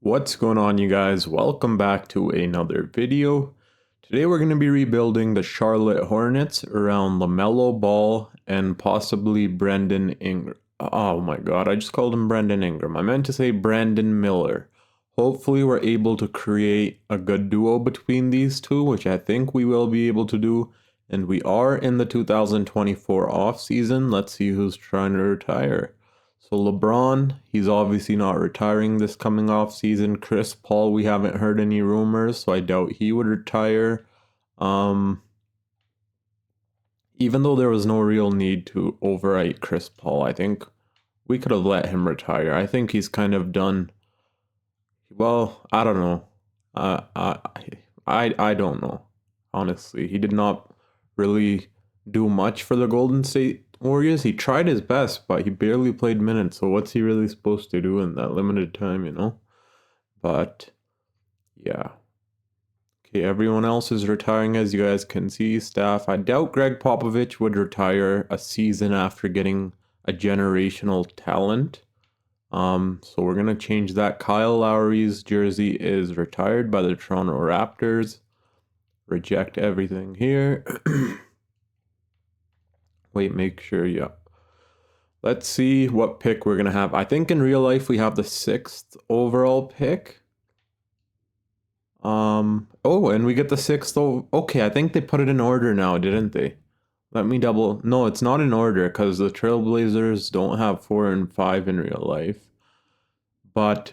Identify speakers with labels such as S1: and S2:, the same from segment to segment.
S1: What's going on, you guys? Welcome back to another video. Today we're going to be rebuilding the Charlotte Hornets around LaMelo Ball and possibly Brandon Ingram. Oh my god, I just called him Brandon Ingram. I meant to say Brandon Miller. Hopefully we're able to create a good duo between these two, which I think we will be able to do. And we are in the 2024 off season. Let's see who's trying to retire. So LeBron, he's obviously not retiring this coming off season. Chris Paul, we haven't heard any rumors, so I doubt he would retire. Even though there was no real need to overwrite Chris Paul, I think we could have let him retire. I think he's kind of done. Well, I don't know. I don't know. Honestly, he did not really do much for the Golden State Warriors. He tried his best, but he barely played minutes. So what's he really supposed to do in that limited time, you know? But yeah. Okay, everyone else is retiring, as you guys can see. Staff. I doubt Greg Popovich would retire a season after getting a generational talent. So we're gonna change that. Kyle Lowry's jersey is retired by the Toronto Raptors. Reject everything here. Wait, make sure, yeah. Let's see what pick we're gonna have. I think in real life we have the 6th overall pick. Oh, and we get the 6th. Okay, I think they put it in order now, didn't they? Let me double. No, it's not in order because the Trailblazers don't have 4 and 5 in real life. But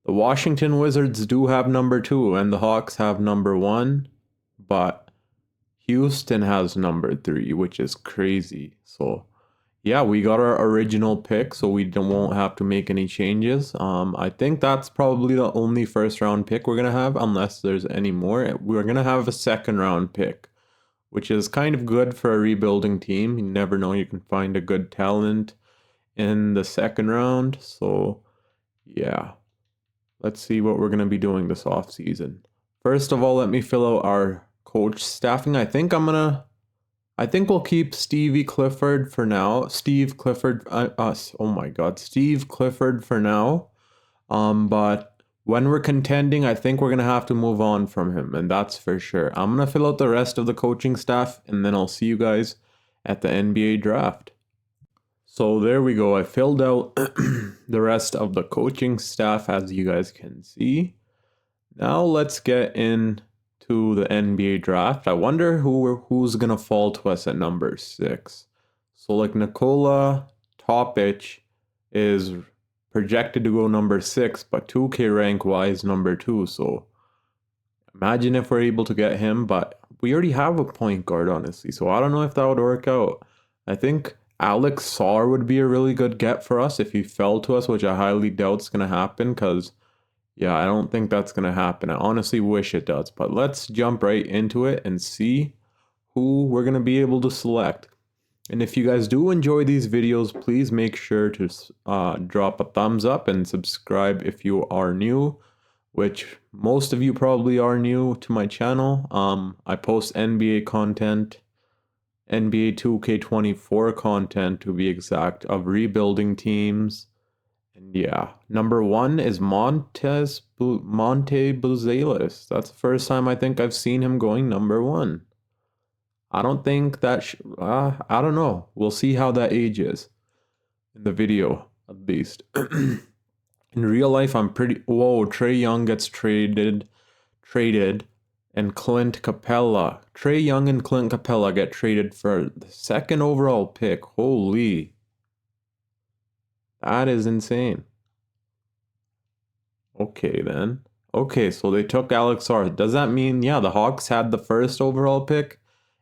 S1: the Washington Wizards do have number 2, and the Hawks have number 1. But Houston has number 3, which is crazy. So yeah, we got our original pick, so we won't have to make any changes. I think that's probably the only first round pick we're gonna have, unless there's any more. We're gonna have a second round pick, which is kind of good for a rebuilding team. You never know, you can find a good talent in the second round. So yeah, let's see what we're gonna be doing this off season. First of all, let me fill out our coach staffing. I think we'll keep Stevie Clifford for now. Steve Clifford, oh my God, Steve Clifford for now. But when we're contending, I think we're gonna have to move on from him, and that's for sure. I'm gonna fill out the rest of the coaching staff, and then I'll see you guys at the NBA draft. So there we go. I filled out the rest of the coaching staff, as you guys can see. Now let's get in to the NBA draft. I wonder who's gonna fall to us at number 6. So like Nikola Topic is projected to go number 6, but 2K rank wise number 2. So imagine if we're able to get him, but we already have a point guard, honestly. So I don't know if that would work out. I think Alex Sarr would be a really good get for us if he fell to us, which I highly doubt is gonna happen because yeah, I don't think that's going to happen. I honestly wish it does. But let's jump right into it and see who we're going to be able to select. And if you guys do enjoy these videos, please make sure to drop a thumbs up and subscribe if you are new, which most of you probably are new to my channel. I post NBA content, NBA 2K24 content to be exact, of rebuilding teams. And yeah, number 1 is Monte Buzelis. That's the first time I think I've seen him going number 1. I don't think that I don't know. We'll see how that ages in the video, at least. In real life, I'm pretty. Whoa, Trae Young gets traded, and Clint Capella. Trae Young and Clint Capella get traded for the 2nd overall pick. Holy. That is insane. Okay, then. Okay, so they took Alex Sarr. Does that mean, yeah, the Hawks had the 1st overall pick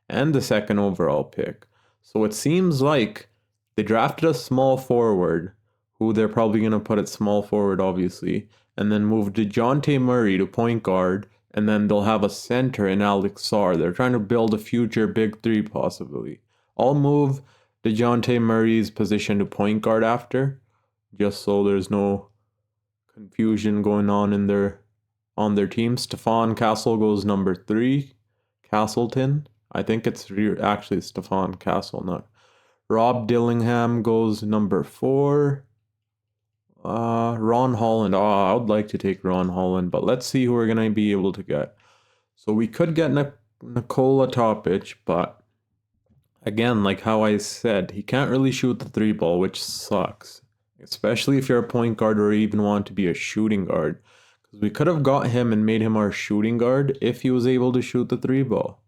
S1: and the 2nd overall pick? So it seems like they drafted a small forward, who they're probably going to put at small forward, obviously, and then move DeJounte Murray to point guard, and then they'll have a center in Alex Sarr. They're trying to build a future big 3, possibly. I'll move DeJounte Murray's position to point guard after, just so there's no confusion going on in on their team. Stephon Castle goes number 3. Castleton. I think it's actually Stephon Castle, not. Rob Dillingham goes number 4. Ron Holland. Oh, I would like to take Ron Holland, but let's see who we're gonna be able to get. So we could get Nikola Topic, but again, like how I said, he can't really shoot the three ball, which sucks. Especially if you're a point guard or even want to be a shooting guard. Because we could have got him and made him our shooting guard if he was able to shoot the three ball.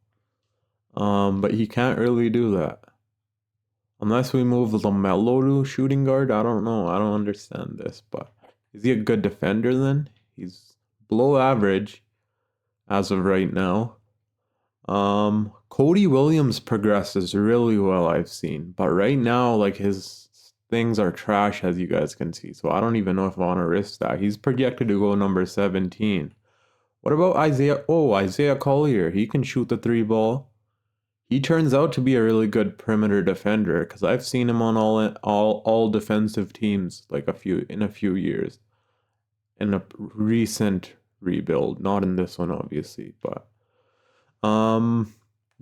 S1: But he can't really do that. Unless we move LaMelo to shooting guard, I don't know. I don't understand this, but is he a good defender then? He's below average as of right now. Cody Williams progresses really well, I've seen, but right now, like his things are trash, as you guys can see. So I don't even know if I want to risk that. He's projected to go number 17. What about Isaiah? Oh, Isaiah Collier. He can shoot the three ball. He turns out to be a really good perimeter defender because I've seen him on all defensive teams like in a few years. In a recent rebuild, not in this one obviously, but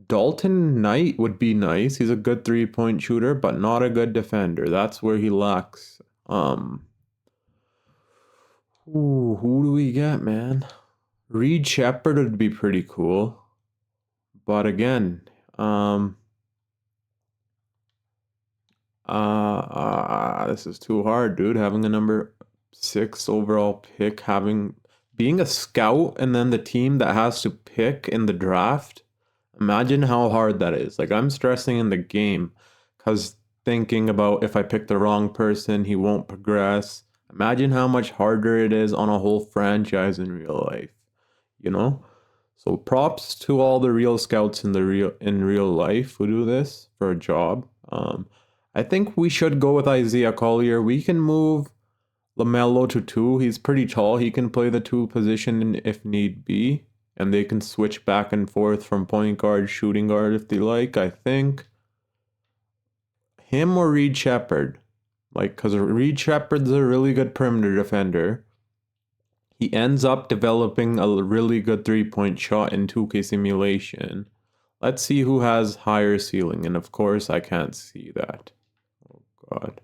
S1: Dalton Knight would be nice. He's a good three-point shooter, but not a good defender. That's where he lacks. Who do we get, man? Reed Shepherd would be pretty cool. But again, this is too hard, dude. Having a number 6 overall pick, being a scout and then the team that has to pick in the draft. Imagine how hard that is. Like I'm stressing in the game because thinking about if I pick the wrong person, he won't progress. Imagine how much harder it is on a whole franchise in real life, you know? So props to all the real scouts in real life who do this for a job. I think we should go with Isaiah Collier. We can move LaMelo to 2. He's pretty tall. He can play the 2 position if need be. And they can switch back and forth from point guard, shooting guard if they like. I think him or Reed Shepherd. Like, because Reed Shepherd's a really good perimeter defender. He ends up developing a really good three-point shot in 2K simulation. Let's see who has higher ceiling. And of course, I can't see that. Oh, God.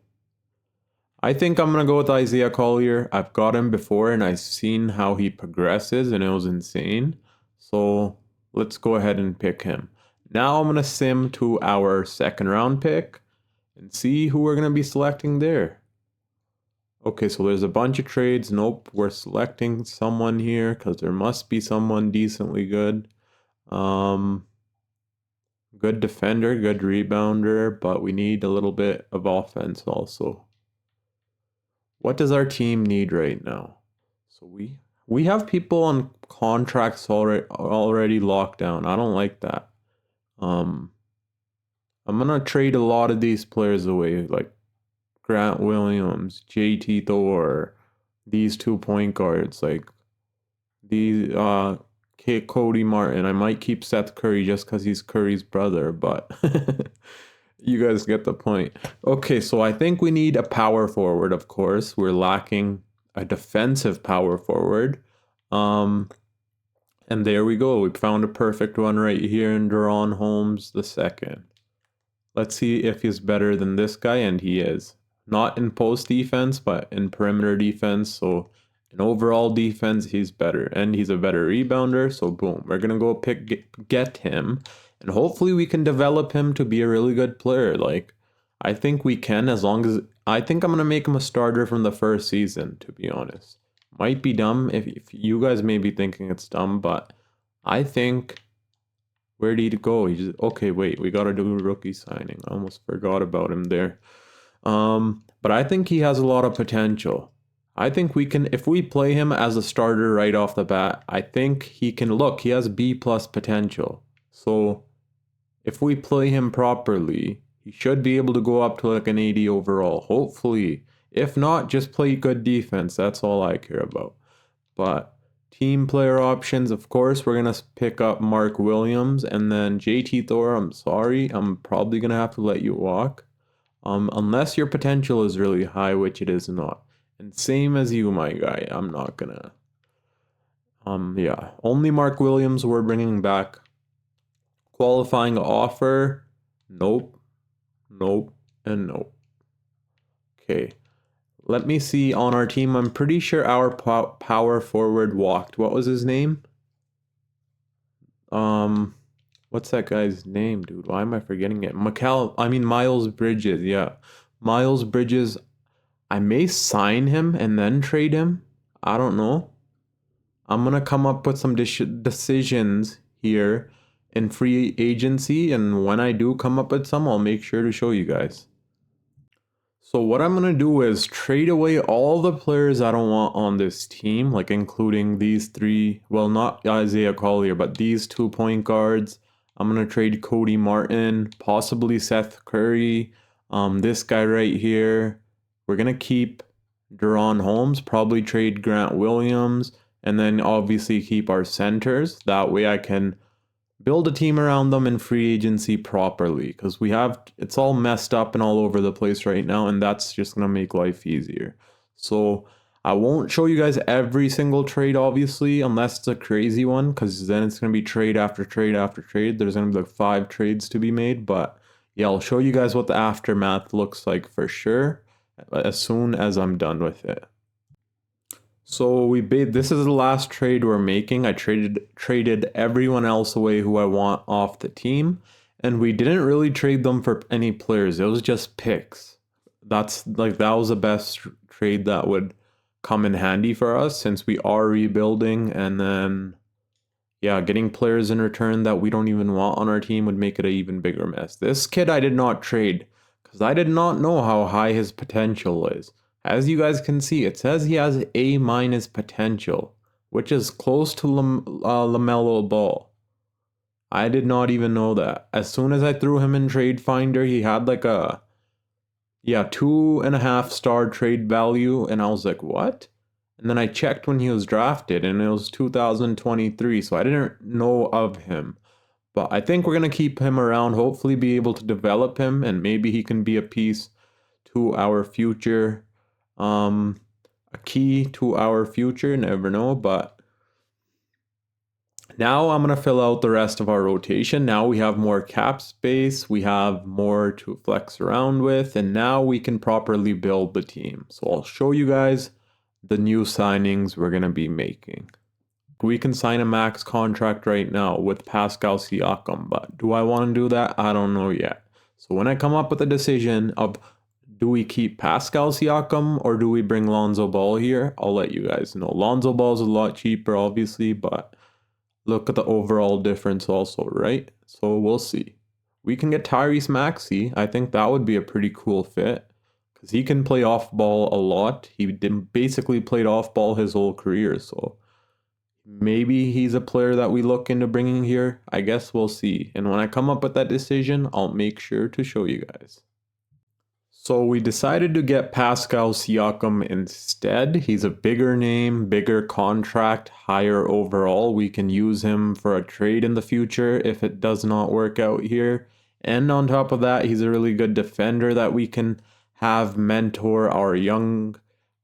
S1: I think I'm going to go with Isaiah Collier. I've got him before and I've seen how he progresses and it was insane. So let's go ahead and pick him. Now I'm going to sim to our second round pick and see who we're going to be selecting there. Okay, so there's a bunch of trades. Nope, we're selecting someone here because there must be someone decently good. Good defender, good rebounder, but we need a little bit of offense also. What does our team need right now? So we have people on contracts already locked down. I don't like that. I'm gonna trade a lot of these players away, like Grant Williams, JT Thor, these 2 point guards, like these Cody Martin. I might keep Seth Curry just because he's Curry's brother, but you guys get the point. Okay, so I think we need a power forward, of course. We're lacking a defensive power forward. And there we go. We found a perfect one right here in Deron Holmes II. Let's see if he's better than this guy, and he is. Not in post defense, but in perimeter defense. So in overall defense, he's better. And he's a better rebounder. So boom, we're going to go get him. And hopefully we can develop him to be a really good player. Like, I think we can as long as... I think I'm going to make him a starter from the first season, to be honest. Might be dumb if you guys may be thinking it's dumb, but I think... Where did he go? Okay, wait, we got to do a rookie signing. I almost forgot about him there. But I think he has a lot of potential. I think we can, if we play him as a starter right off the bat, I think he can look, he has B+ potential. So if we play him properly, he should be able to go up to like an 80 overall, hopefully. If not, just play good defense. That's all I care about. But team player options, of course, we're going to pick up Mark Williams and then JT Thor. I'm sorry, I'm probably going to have to let you walk. Unless your potential is really high, which it is not. And same as you, my guy, I'm not gonna. Yeah, only Mark Williams we're bringing back. Qualifying offer, nope, nope, and nope. Okay, let me see on our team. I'm pretty sure our power forward walked. What was his name? What's that guy's name, dude? Why am I forgetting it? Miles Bridges. Yeah, Miles Bridges. I may sign him and then trade him. I don't know. I'm gonna come up with some decisions here in free agency, and when I do come up with some, I'll make sure to show you guys. So what I'm gonna do is trade away all the players I don't want on this team, like including these three, well, not Isaiah Collier, but these 2 point guards. I'm gonna trade Cody Martin, possibly Seth Curry, this guy right here. We're gonna keep Deron Holmes, probably trade Grant Williams, and then obviously keep our centers. That way I can build a team around them in free agency properly, because it's all messed up and all over the place right now, and that's just going to make life easier. So I won't show you guys every single trade, obviously, unless it's a crazy one, because then it's going to be trade after trade after trade. There's going to be like 5 trades to be made, but yeah, I'll show you guys what the aftermath looks like for sure as soon as I'm done with it. So this is the last trade we're making. I traded everyone else away who I want off the team, and we didn't really trade them for any players. It was just picks. That was the best trade that would come in handy for us since we are rebuilding, and then yeah, getting players in return that we don't even want on our team would make it an even bigger mess. This kid I did not trade because I did not know how high his potential is. As you guys can see, it says he has A- potential, which is close to LaMelo Ball. I did not even know that. As soon as I threw him in Trade Finder, he had like a 2.5-star trade value, and I was like, what? And then I checked when he was drafted, and it was 2023, so I didn't know of him. But I think we're going to keep him around, hopefully be able to develop him, and maybe he can be a piece to our future. A key to our future, never know. But now I'm going to fill out the rest of our rotation. Now we have more cap space, we have more to flex around with, and now we can properly build the team. So I'll show you guys the new signings we're going to be making. We can sign a max contract right now with Pascal Siakam, but do I want to do that? I don't know yet. So when I come up with a decision of do we keep Pascal Siakam or do we bring Lonzo Ball here, I'll let you guys know. Lonzo Ball is a lot cheaper, obviously, but look at the overall difference also, right? So we'll see. We can get Tyrese Maxey. I think that would be a pretty cool fit because he can play off ball a lot. He basically played off ball his whole career, so maybe he's a player that we look into bringing here. I guess we'll see. And when I come up with that decision, I'll make sure to show you guys. So we decided to get Pascal Siakam instead. He's a bigger name, bigger contract, higher overall. We can use him for a trade in the future if it does not work out here. And on top of that, he's a really good defender that we can have mentor our young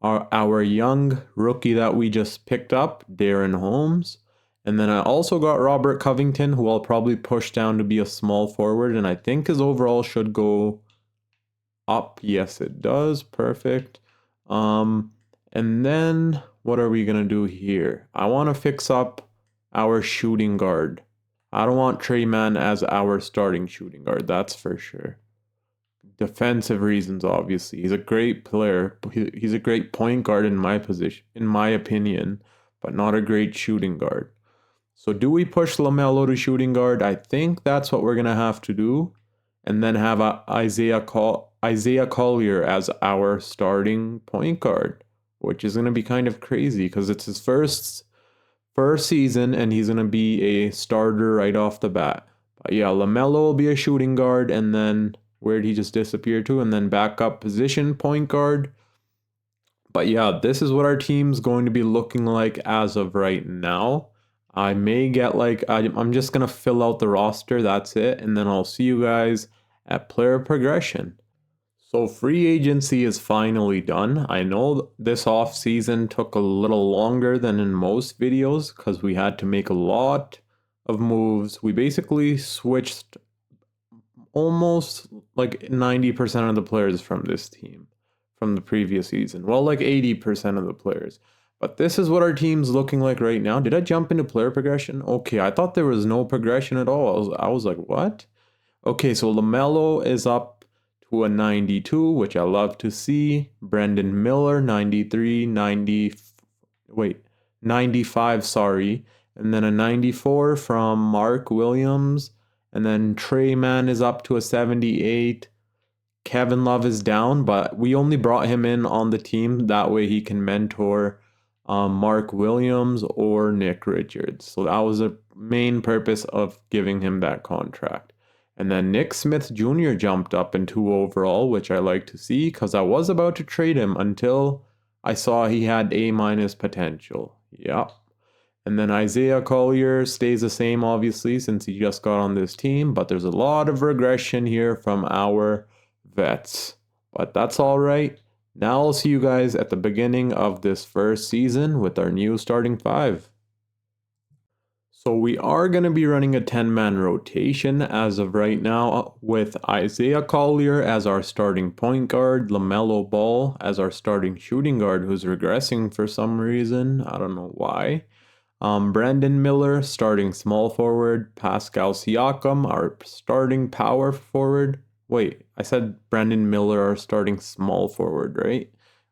S1: rookie that we just picked up, Darren Holmes. And then I also got Robert Covington, who I'll probably push down to be a small forward, and I think his overall should go up. Yes, it does. Perfect. And then what are we gonna do here? I want to fix up our shooting guard. I don't want Trey Mann as our starting shooting guard, that's for sure. Defensive reasons, obviously. He's a great player. He's a great point guard in my position, in my opinion, but not a great shooting guard. So do we push LaMelo to shooting guard? I think that's what we're gonna have to do, and then have Isaiah Collier as our starting point guard, which is gonna be kind of crazy because it's his first season and he's gonna be a starter right off the bat. But yeah, LaMelo will be a shooting guard, and then where'd he just disappear to? And then backup position point guard. But yeah, this is what our team's going to be looking like as of right now. I may get I'm just going to fill out the roster. That's it. And then I'll see you guys at player progression. So free agency is finally done. I know this off season took a little longer than in most videos because we had to make a lot of moves. We basically switched almost like 90% of the players from this team. from the previous season. Well, like 80% of the players. But this is what our team's looking like right now. Did I jump into player progression? Okay, I thought there was no progression at all. I was like, what? Okay, so LaMelo is up to a 92, which I love to see. Brendan Miller, 93, 95, sorry. And then a 94 from Mark Williams. And then Trey Mann is up to a 78. Kevin Love is down, but we only brought him in on the team. That way he can mentor Mark Williams or Nick Richards. So that was the main purpose of giving him that contract. And then Nick Smith Jr. jumped up in 2 overall, which I like to see because I was about to trade him until I saw he had A- potential. Yep. And then Isaiah Collier stays the same, obviously, since he just got on this team. But there's a lot of regression here from our vets. But that's all right. Now I'll see you guys at the beginning of this first season with our new starting 5. So we are going to be running a 10-man rotation as of right now with Isaiah Collier as our starting point guard, LaMelo Ball as our starting shooting guard who's regressing for some reason. I don't know why. Brandon Miller starting small forward, Pascal Siakam our starting power forward. Wait, I said Brandon Miller our starting small forward, right?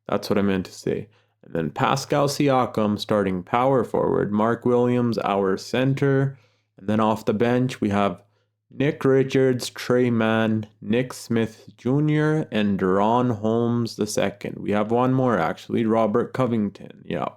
S1: That's what I meant to say. And then Pascal Siakam starting power forward, Mark Williams our center, and then off the bench we have Nick Richards, Trey Mann, Nick Smith Jr., and Deron Holmes II. We have one more actually, Robert Covington. Yeah.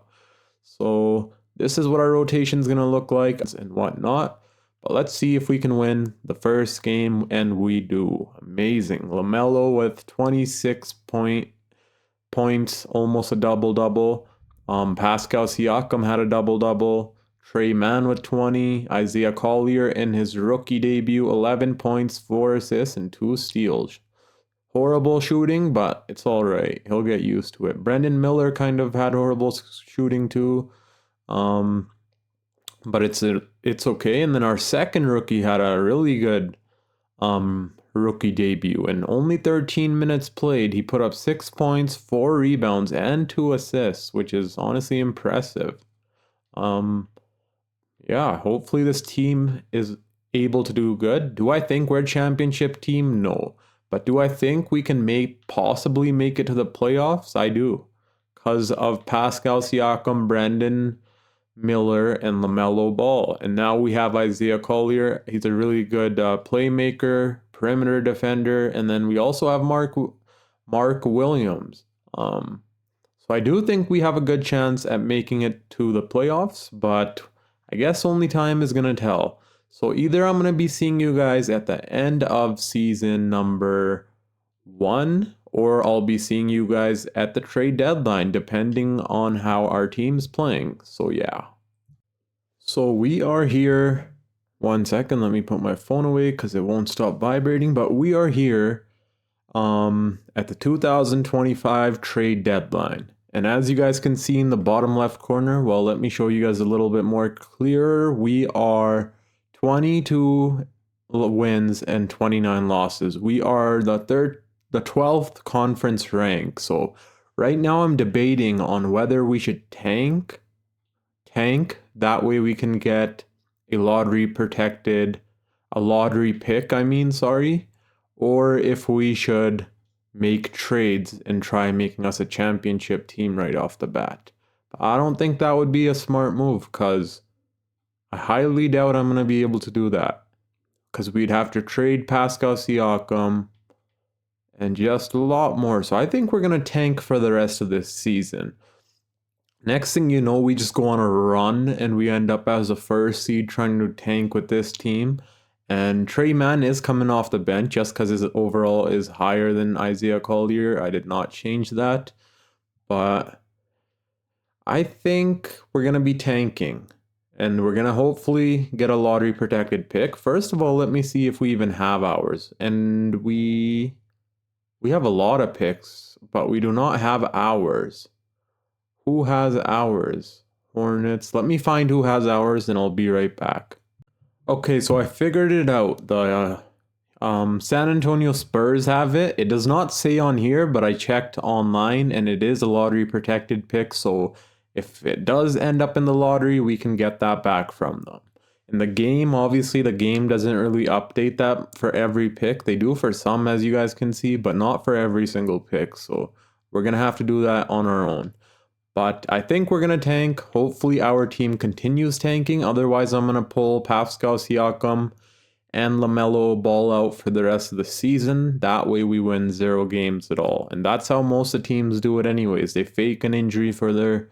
S1: So this is what our rotation is going to look like and whatnot. But let's see if we can win the first game, and we do. Amazing. LaMelo with 26 points, almost a double-double. Pascal Siakam had a double-double. Trey Mann with 20. Isaiah Collier in his rookie debut, 11 points, 4 assists, and 2 steals. Horrible shooting, but it's all right. He'll get used to it. Brendan Miller kind of had horrible shooting too. But it's okay. And then our second rookie had a really good rookie debut. And only 13 minutes played, he put up 6 points, 4 rebounds, and 2 assists, which is honestly impressive. Yeah, hopefully this team is able to do good. Do I think we're a championship team? No. But do I think we can possibly make it to the playoffs? I do. Because of Pascal Siakam, Brandon Miller, and LaMelo Ball. And now we have Isaiah Collier. He's a really good playmaker, perimeter defender. And then we also have Mark Williams. So I do think we have a good chance at making it to the playoffs, but I guess only time is going to tell. So either I'm going to be seeing you guys at the end of season number 1, or I'll be seeing you guys at the trade deadline, depending on how our team's playing. So yeah. So we are here. 1 second, let me put my phone away because it won't stop vibrating. But we are here at the 2025 trade deadline. And as you guys can see in the bottom left corner, well, let me show you guys a little bit more clearer. We are 22 wins and 29 losses. We are the 12th conference rank. So right now I'm debating on whether we should tank. That way we can get a lottery pick, or if we should make trades and try making us a championship team right off the bat. But I don't think that would be a smart move because I highly doubt I'm going to be able to do that, because we'd have to trade Pascal Siakam and just a lot more. So I think we're going to tank for the rest of this season. Next thing you know, we just go on a run and we end up as a first seed trying to tank with this team. And Trey Mann is coming off the bench just because his overall is higher than Isaiah Collier. I did not change that. But I think we're going to be tanking. And we're going to hopefully get a lottery protected pick. First of all, let me see if we even have ours. And we have a lot of picks, but we do not have ours. Who has ours? Hornets. Let me find who has ours and I'll be right back. Okay, so I figured it out. San Antonio Spurs have it. It does not say on here, but I checked online and it is a lottery protected pick. So if it does end up in the lottery, we can get that back from them. In the game, obviously, the game doesn't really update that for every pick. They do for some, as you guys can see, but not for every single pick. So we're going to have to do that on our own. But I think we're going to tank. Hopefully, our team continues tanking. Otherwise, I'm going to pull Pascal Siakam and LaMelo Ball out for the rest of the season. That way we win 0 games at all. And that's how most of the teams do it anyways. They fake an injury for their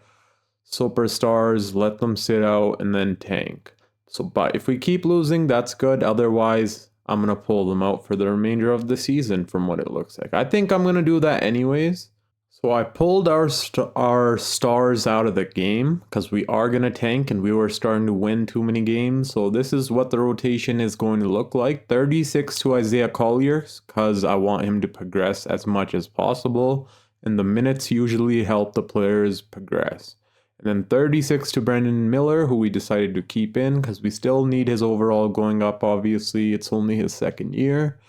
S1: superstars, let them sit out, and then tank. So, but if we keep losing, that's good. Otherwise, I'm going to pull them out for the remainder of the season from what it looks like. I think I'm going to do that anyways. So I pulled our stars out of the game because we are going to tank and we were starting to win too many games. So this is what the rotation is going to look like. 36 to Isaiah Collier because I want him to progress as much as possible. And the minutes usually help the players progress. And then 36 to Brandon Miller, who we decided to keep in because we still need his overall going up, obviously. It's only his second year.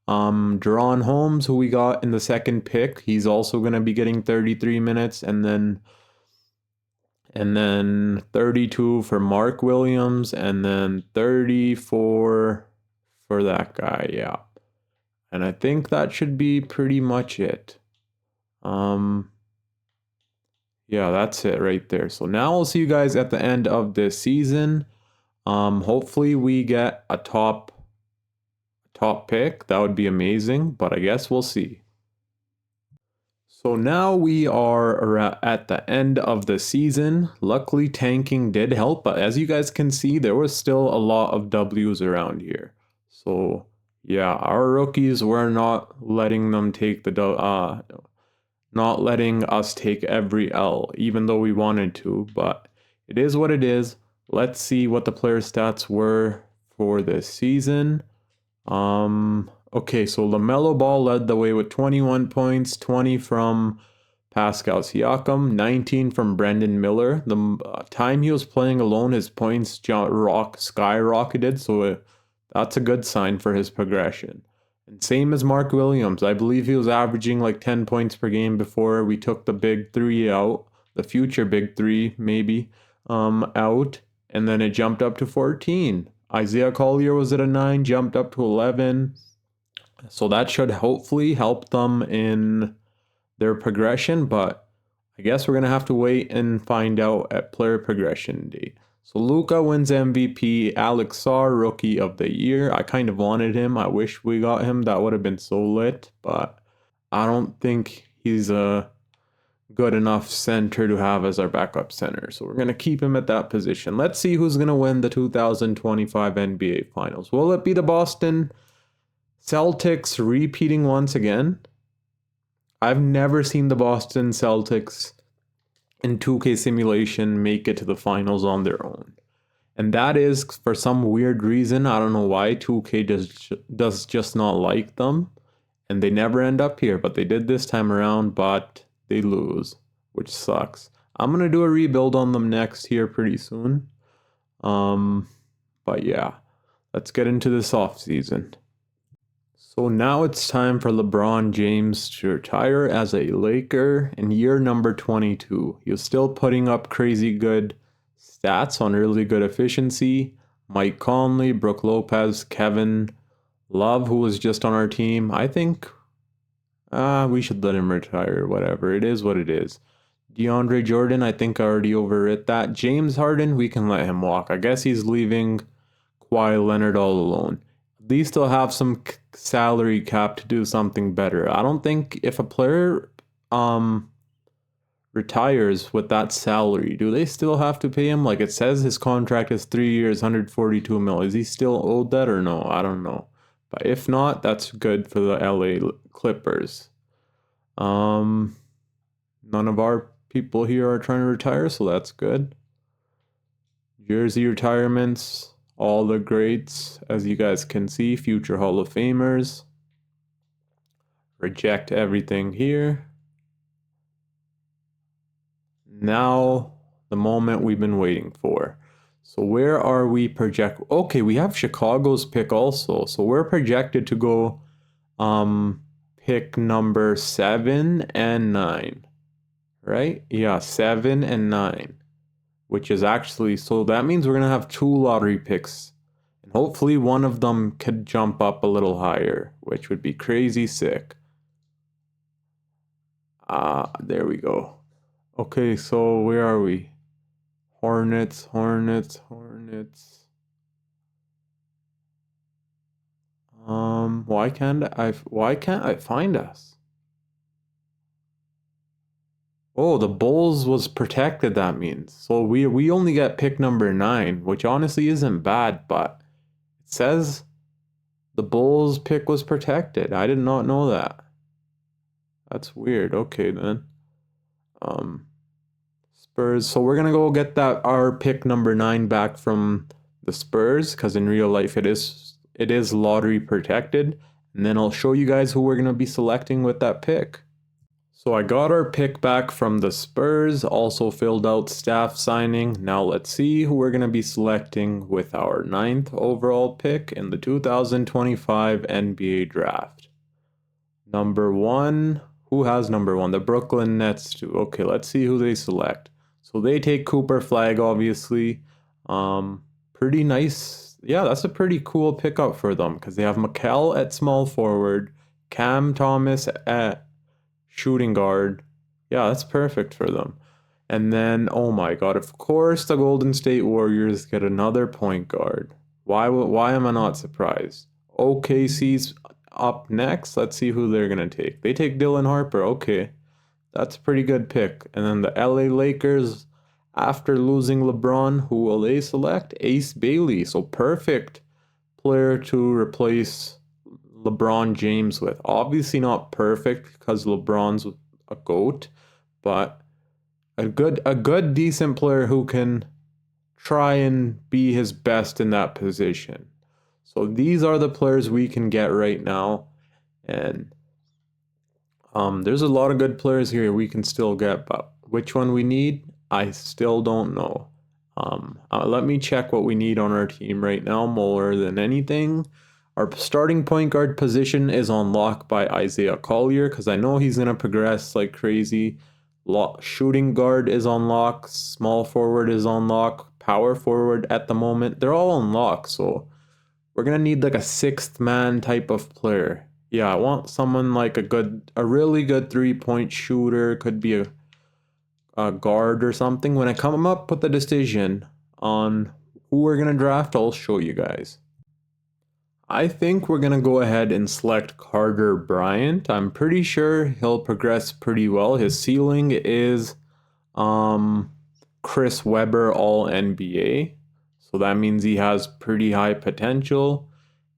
S1: Deron Holmes, who we got in the second pick, he's also going to be getting 33 minutes, and then 32 for Mark Williams, and then 34 for that guy, yeah. And I think that should be pretty much it. Yeah, that's it right there. So now I'll see you guys at the end of this season. Hopefully we get a top pick. That would be amazing, but I guess we'll see. So now we are at the end of the season. Luckily, tanking did help, but as you guys can see, there was still a lot of W's around here. So yeah, our rookies were not letting them take not letting us take every L, even though we wanted to, but it is what it is. Let's see what the player stats were for this season. Okay, so LaMelo Ball led the way with 21 points, 20 from Pascal Siakam, 19 from Brandon Miller. The time he was playing alone, his points skyrocketed, so that's a good sign for his progression. And same as Mark Williams. I believe he was averaging like 10 points per game before we took the big three out, the future big three maybe, out, and then it jumped up to 14. Isaiah Collier was at a 9, jumped up to 11. So that should hopefully help them in their progression, but I guess we're going to have to wait and find out at player progression day. So Luka wins MVP, Alex Sarr Rookie of the Year. I kind of wanted him. I wish we got him. That would have been so lit, but I don't think he's a good enough center to have as our backup center. So we're going to keep him at that position. Let's see who's going to win the 2025 NBA Finals. Will it be the Boston Celtics repeating once again? I've never seen the Boston Celtics in 2K simulation make it to the finals on their own. And that is for some weird reason. I don't know why 2K does just not like them. And they never end up here. But they did this time around, but they lose, which sucks. I'm going to do a rebuild on them next here pretty soon. But yeah, let's get into this off season. So now it's time for LeBron James to retire as a Laker in year number 22. He was still putting up crazy good stats on really good efficiency. Mike Conley, Brook Lopez, Kevin Love, who was just on our team. I think we should let him retire, whatever. It is what it is. DeAndre Jordan, I think I already overwrit that. James Harden, we can let him walk. I guess he's leaving Kawhi Leonard all alone. These still have some salary cap to do something better. I don't think if a player retires with that salary, do they still have to pay him? Like it says his contract is 3 years, 142 mil. Is he still owed that or no? I don't know. But if not, that's good for the LA Clippers. None of our people here are trying to retire, so that's good. Jersey retirements. All the greats, as you guys can see, future Hall of Famers. Reject everything here. Now, the moment we've been waiting for. So where are we project? Okay, we have Chicago's pick also. So we're projected to go pick number 7 and 9. Right? Yeah, 7 and 9. Which is actually, so that means we're gonna have 2 lottery picks. And hopefully one of them could jump up a little higher, which would be crazy sick. There we go. Okay, so where are we? Hornets. Why can't I find us? Oh, the Bulls was protected, that means. So we only get pick number 9, which honestly isn't bad, but it says the Bulls pick was protected. I did not know that. That's weird. Okay then. Um Spurs. So we're gonna go get that our pick number 9 back from the Spurs, because in real life it is lottery protected. And then I'll show you guys who we're gonna be selecting with that pick. So I got our pick back from the Spurs, also filled out staff signing. Now let's see who we're gonna be selecting with our 9th overall pick in the 2025 NBA draft. Number 1. Who has number 1? The Brooklyn Nets do. Okay, let's see who they select. So they take Cooper Flag, obviously. Pretty nice. Yeah, that's a pretty cool pickup for them, because they have Mikal at small forward, Cam Thomas at shooting guard. Yeah, that's perfect for them. And then, oh my God, of course the Golden State Warriors get another point guard. Why am I not surprised? OKC's up next. Let's see who they're gonna take. They take Dylan Harper. Okay, that's a pretty good pick. And then the LA Lakers, after losing LeBron, who will they select? Ace Bailey. So perfect player to replace LeBron James with. Obviously not perfect, because LeBron's a GOAT, but a good decent player who can try and be his best in that position. So these are the players we can get right now, and there's a lot of good players here we can still get, but which one we need, I still don't know. Let me check what we need on our team right now more than anything. Our starting point guard position is on lock by Isaiah Collier, because I know he's going to progress like crazy. Shooting guard is on lock. Small forward is on lock. Power forward at the moment. They're all on lock, so we're going to need like a 6th man type of player. Yeah, I want someone like a really good 3-point shooter. Could be a guard or something. When I come up with a decision on who we're going to draft, I'll show you guys. I think we're going to go ahead and select Carter Bryant. I'm pretty sure he'll progress pretty well. His ceiling is Chris Webber All NBA. So that means he has pretty high potential.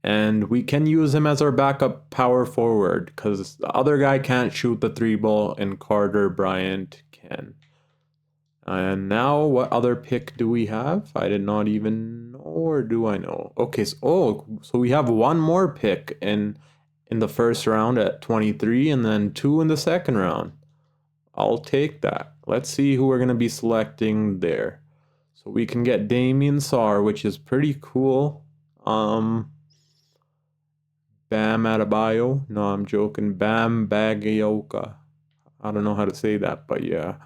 S1: And we can use him as our backup power forward, because the other guy can't shoot the 3-ball and Carter Bryant can. And now, what other pick do we have? I did not even know, or do I know? Okay, so we have one more pick in the first round at 23, and then 2 in the second round. I'll take that. Let's see who we're going to be selecting there. So we can get Damian Sarr, which is pretty cool. Bam Adebayo. No, I'm joking. Bam Bagioka. I don't know how to say that, but yeah.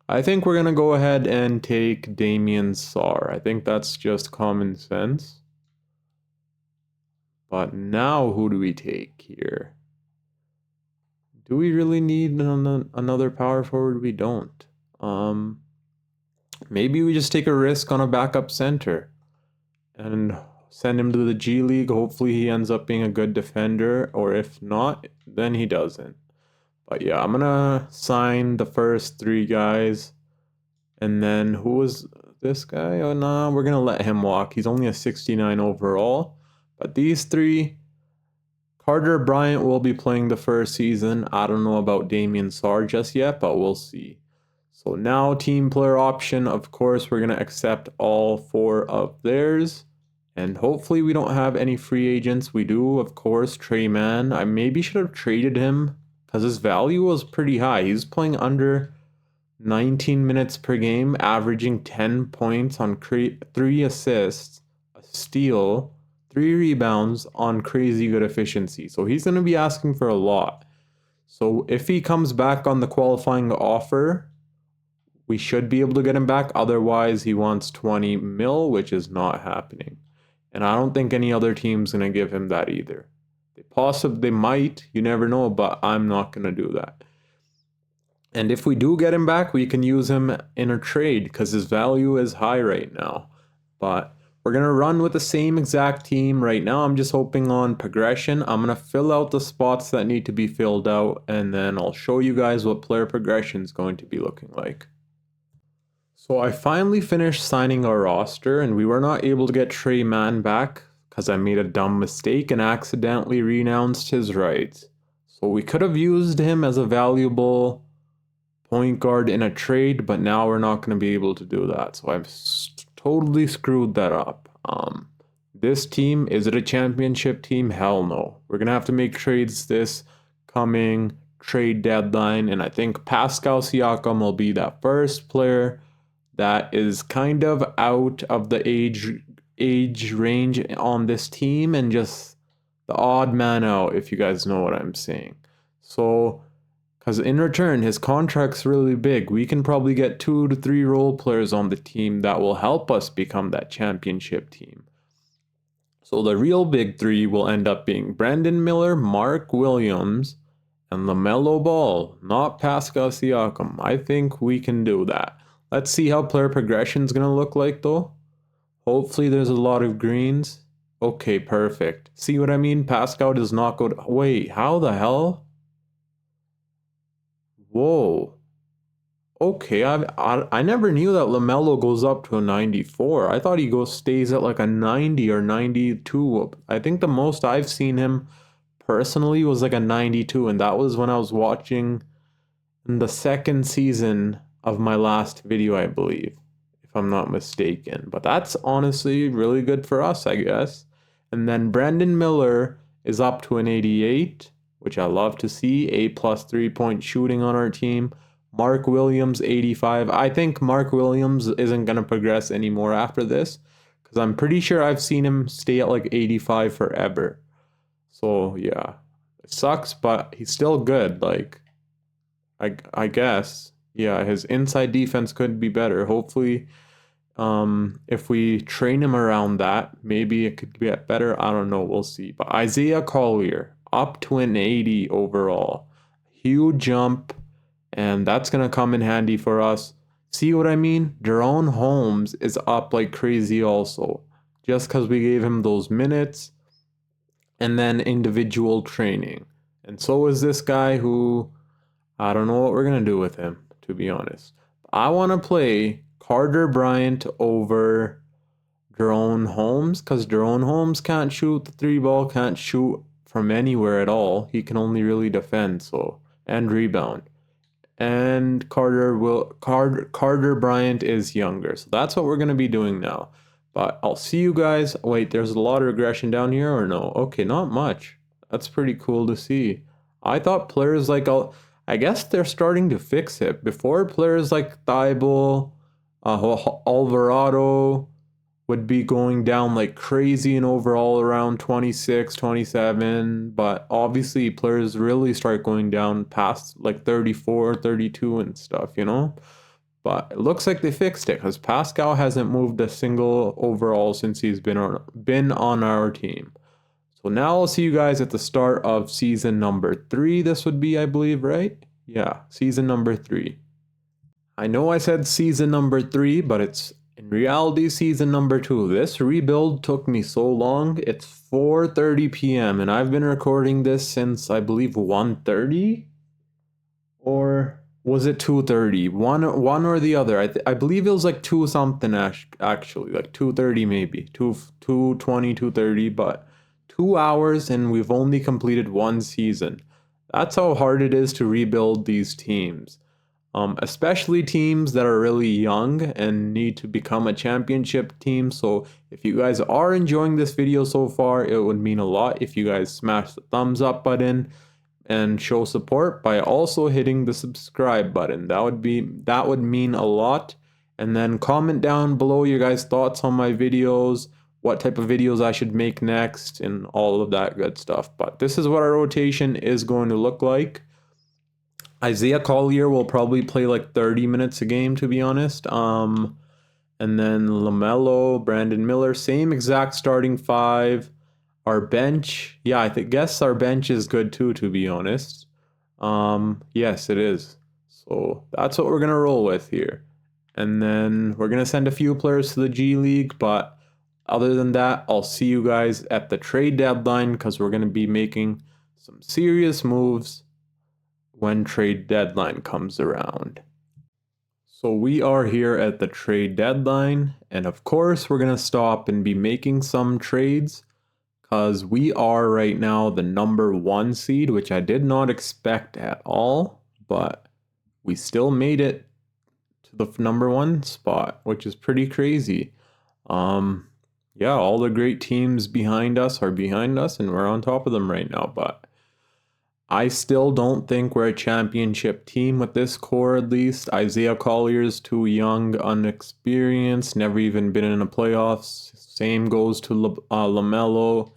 S1: I think we're gonna go ahead and take Damian Sarr. I think that's just common sense. But now who do we take here? Do we really need another power forward? We don't. Maybe we just take a risk on a backup center and send him to the G League. Hopefully he ends up being a good defender, or if not, then he doesn't. But yeah, I'm gonna sign the first 3 guys. And then who was this guy? Oh no, we're gonna let him walk. He's only a 69 overall. But these 3, Carter Bryant will be playing the first season. I don't know about Damian Sarr just yet, but we'll see. So now team player option, of course, we're gonna accept all 4 of theirs. And hopefully we don't have any free agents. We do, of course, Trey Mann. I maybe should have traded him, because his value was pretty high. He's playing under 19 minutes per game, averaging 10 points on 3 assists, a steal, 3 rebounds on crazy good efficiency. So he's going to be asking for a lot. So if he comes back on the qualifying offer, we should be able to get him back. Otherwise, he wants 20 mil, which is not happening. And I don't think any other team's going to give him that either. They might, you never know, but I'm not going to do that. And if we do get him back, we can use him in a trade because his value is high right now. But we're going to run with the same exact team right now. I'm just hoping on progression. I'm going to fill out the spots that need to be filled out, and then I'll show you guys what player progression is going to be looking like. So I finally finished signing our roster, and we were not able to get Trey Mann back because I made a dumb mistake and accidentally renounced his rights. So we could have used him as a valuable point guard in a trade, but now we're not going to be able to do that. So I've totally screwed that up. This team, is it a championship team? Hell no. We're going to have to make trades this coming trade deadline, and I think Pascal Siakam will be that first player that is kind of out of the age range on this team and just the odd man out, if you guys know what I'm saying. So, because in return, his contract's really big. We can probably get 2 to 3 role players on the team that will help us become that championship team. So the real big 3 will end up being Brandon Miller, Mark Williams, and LaMelo Ball, not Pascal Siakam. I think we can do that. Let's see how player progression is going to look like, though. Hopefully there's a lot of greens. Okay, perfect. See what I mean? Pascal does not go to... Wait, how the hell? Whoa. Okay, I never knew that LaMelo goes up to a 94. I thought he stays at like a 90 or 92. I think the most I've seen him personally was like a 92, and that was when I was watching in the second season of my last video, I believe, if I'm not mistaken. But that's honestly really good for us, I guess. And then Brandon Miller is up to an 88, which I love to see. A+ 3-point shooting on our team. Mark Williams, 85. I think Mark Williams isn't going to progress anymore after this, because I'm pretty sure I've seen him stay at like 85 forever. So yeah, it sucks, but he's still good. Like, I guess. Yeah, his inside defense could be better. Hopefully, if we train him around that, maybe it could get better. I don't know. We'll see. But Isaiah Collier, up to an 80 overall. Huge jump, and that's going to come in handy for us. See what I mean? Jerome Holmes is up like crazy also, just because we gave him those minutes and then individual training. And so is this guy who, I don't know what we're going to do with him, to be honest. I want to play Carter Bryant over Jerome Holmes, because Jerome Holmes can't shoot the 3-ball, can't shoot from anywhere at all. He can only really defend, so, and rebound. And Carter Bryant is younger. So that's what we're going to be doing now. But I'll see you guys. Wait, there's a lot of regression down here or no? Okay, not much. That's pretty cool to see. I thought players like, I guess they're starting to fix it. Before, players like Thibault, Alvarado would be going down like crazy and overall around 26, 27. But obviously players really start going down past like 34, 32 and stuff, you know? But it looks like they fixed it because Pascal hasn't moved a single overall since he's been on our team. So now I'll see you guys at the start of season number 3. This would be, I believe, right? Yeah, season number 3. I know I said season number 3, but it's in reality season number 2. This rebuild took me so long. It's 4:30 p.m. and I've been recording this since, I believe, 1:30? Or was it 2:30? One or the other. I believe it was like 2 something actually, like 2:30 maybe. 2:20, 2:30, but 2 hours and we've only completed 1 season. That's how hard it is to rebuild these teams. Especially teams that are really young and need to become a championship team. So if you guys are enjoying this video so far, it would mean a lot if you guys smash the thumbs up button and show support by also hitting the subscribe button. That would mean a lot. And then comment down below your guys' thoughts on my videos, what type of videos I should make next, and all of that good stuff. But this is what our rotation is going to look like. Isaiah Collier will probably play like 30 minutes a game, to be honest. And then LaMelo, Brandon Miller, same exact starting five. Our bench, yeah, guess our bench is good too, to be honest. Yes, it is. So that's what we're gonna roll with here. And then we're gonna send a few players to the G League, but other than that, I'll see you guys at the trade deadline because we're gonna be making some serious moves when trade deadline comes around. So we are here at the trade deadline, and of course we're gonna stop and be making some trades because we are right now the #1 seed, which I did not expect at all, but we still made it to the #1 spot, which is pretty crazy. Yeah, all the great teams behind us are behind us, and we're on top of them right now, but I still don't think we're a championship team with this core, at least. Isaiah Collier's too young, unexperienced, never even been in the playoffs. Same goes to LaMelo.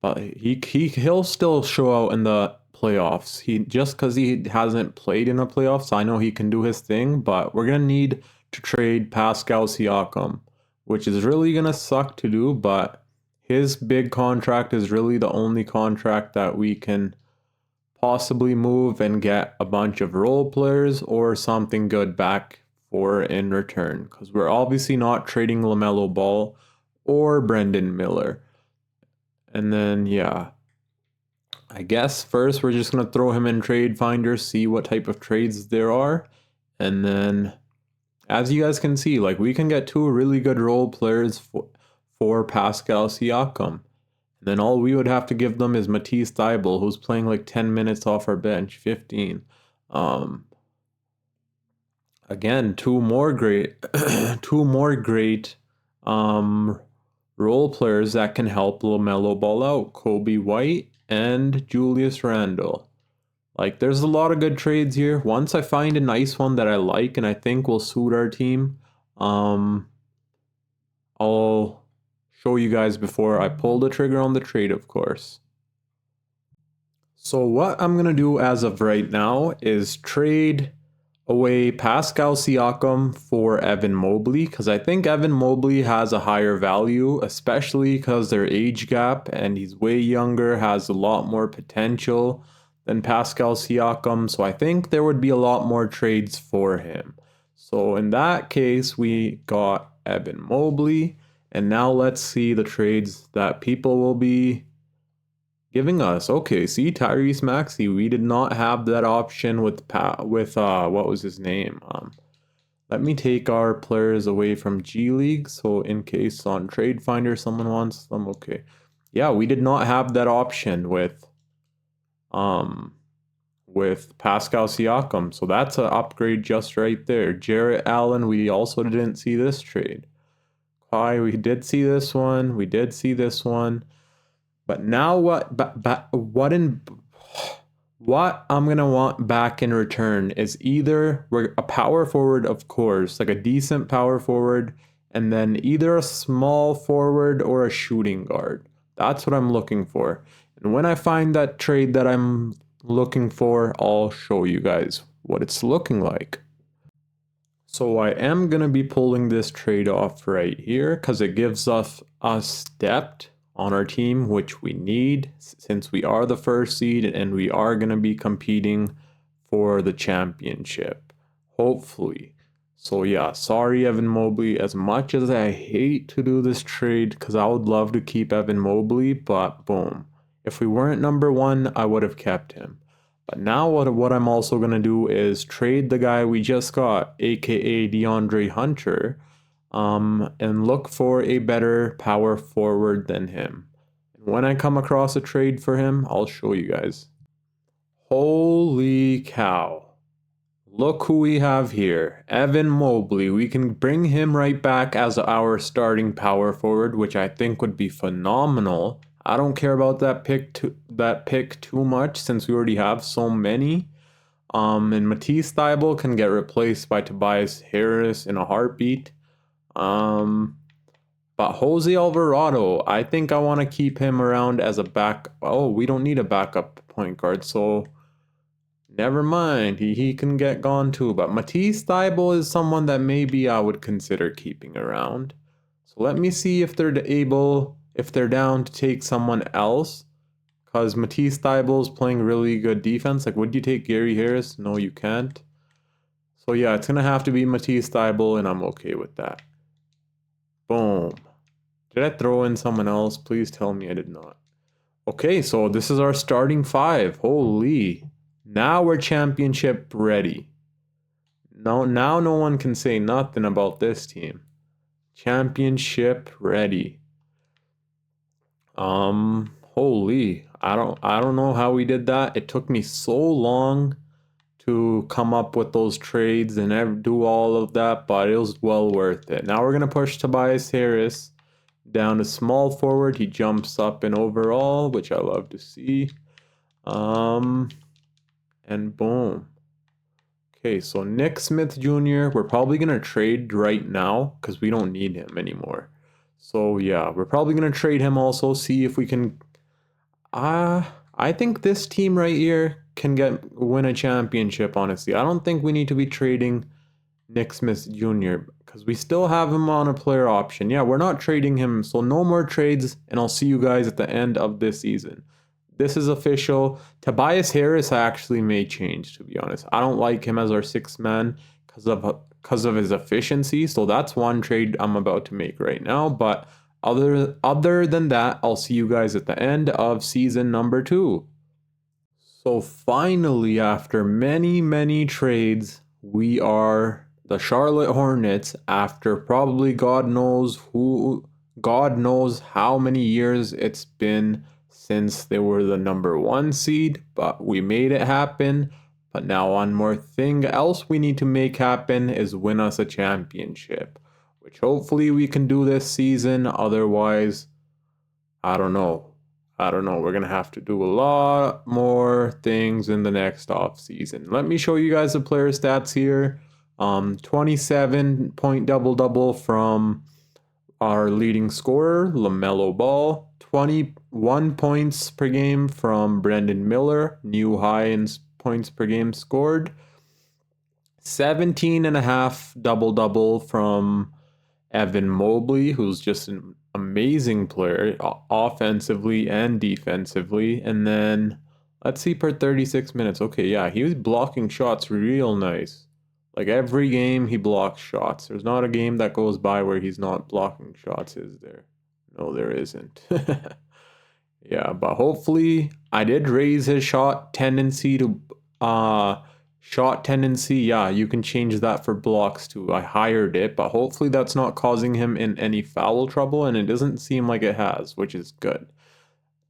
S1: But he'll still show out in the playoffs. Just because he hasn't played in the playoffs, I know he can do his thing, but we're going to need to trade Pascal Siakam, which is really going to suck to do, but his big contract is really the only contract that we can possibly move and get a bunch of role players or something good back for in return, because we're obviously not trading LaMelo Ball or Brendan Miller. And then yeah, I guess first we're just gonna throw him in Trade Finder, see what type of trades there are, and then as you guys can see, like, we can get 2 really good role players for Pascal Siakam. And then all we would have to give them is Matisse Thybulle, who's playing like 10 minutes off our bench, 15. Again, 2 more great, 2 more great role players that can help LaMelo Ball out, Kobe White and Julius Randle. Like, there's a lot of good trades here. Once I find a nice one that I like and I think will suit our team, I'll show you guys before I pull the trigger on the trade, of course. So what I'm going to do as of right now is trade away Pascal Siakam for Evan Mobley, because I think Evan Mobley has a higher value, especially because their age gap, and he's way younger, has a lot more potential than Pascal Siakam. So I think there would be a lot more trades for him. So in that case, we got Evan Mobley. And now let's see the trades that people will be giving us. Okay, see, Tyrese Maxey. We did not have that option with what was his name? Let me take our players away from G League, so in case on Trade Finder someone wants them. Okay, yeah, we did not have that option with Pascal Siakam, so that's an upgrade just right there. Jarrett Allen. We also didn't see this trade. We did see this one. We did see this one. But now what I'm gonna want back in return is either a power forward, of course, like a decent power forward, and then either a small forward or a shooting guard. That's what I'm looking for. And when I find that trade that I'm looking for, I'll show you guys what it's looking like. So I am going to be pulling this trade off right here because it gives us depth on our team, which we need since we are the 1st seed and we are going to be competing for the championship, hopefully. So yeah, sorry Evan Mobley, as much as I hate to do this trade because I would love to keep Evan Mobley, but boom. If we weren't #1, I would have kept him. But now what I'm also going to do is trade the guy we just got, aka DeAndre Hunter, and look for a better power forward than him. And when I come across a trade for him, I'll show you guys. Holy cow. Look who we have here, Evan Mobley. We can bring him right back as our starting power forward, which I think would be phenomenal. I don't care about that pick too much since we already have so many. And Matisse Thybulle can get replaced by Tobias Harris in a heartbeat. But Jose Alvarado, I think I want to keep him around as a back. Oh, we don't need a backup point guard, so never mind. He can get gone too. But Matisse Thybulle is someone that maybe I would consider keeping around. So let me see if they're down to take someone else. Because Matisse Thybulle is playing really good defense. Like, would you take Gary Harris? No, you can't. So yeah, it's gonna have to be Matisse Thybulle, and I'm okay with that. Boom. Did I throw in someone else? Please tell me I did not. Okay, so this is our starting five. Holy. Now we're championship ready. Now no one can say nothing about this team. Championship ready. Holy. I don't know how we did that. It took me so long to come up with those trades and do all of that, but it was well worth it. Now we're going to push Tobias Harris down to small forward. He jumps up in overall, which I love to see. And boom. Okay, so Nick Smith Jr., we're probably going to trade right now because we don't need him anymore. So yeah, we're probably going to trade him also, see if we can... I think this team right here can win a championship, honestly. I don't think we need to be trading Nick Smith Jr. because we still have him on a player option. Yeah, we're not trading him, so no more trades, and I'll see you guys at the end of this season. This is official. Tobias Harris I actually may change, to be honest. I don't like him as our sixth man because of his efficiency, so that's one trade I'm about to make right now, but other than that, I'll see you guys at the end of season number 2. So finally, after many trades, we are the Charlotte Hornets after probably God knows how many years it's been since they were the number 1 seed, but we made it happen. But now one more thing else we need to make happen is win us a championship, which hopefully we can do this season. Otherwise, I don't know. We're going to have to do a lot more things in the next off season. Let me show you guys the player stats here. 27-point double-double from our leading scorer, LaMelo Ball. 21 points per game from Brandon Miller, new high in points per game scored. 17.5 double-double from Evan Mobley, who's just an amazing player offensively and defensively. And then let's see, per 36 minutes. Okay, yeah, he was blocking shots real nice. Like every game he blocks shots. There's not a game that goes by where he's not blocking shots, is there? No, there isn't. Yeah, but hopefully I did raise his shot tendency to yeah, you can change that for blocks too. I hired it, but hopefully that's not causing him in any foul trouble, and it doesn't seem like it has, which is good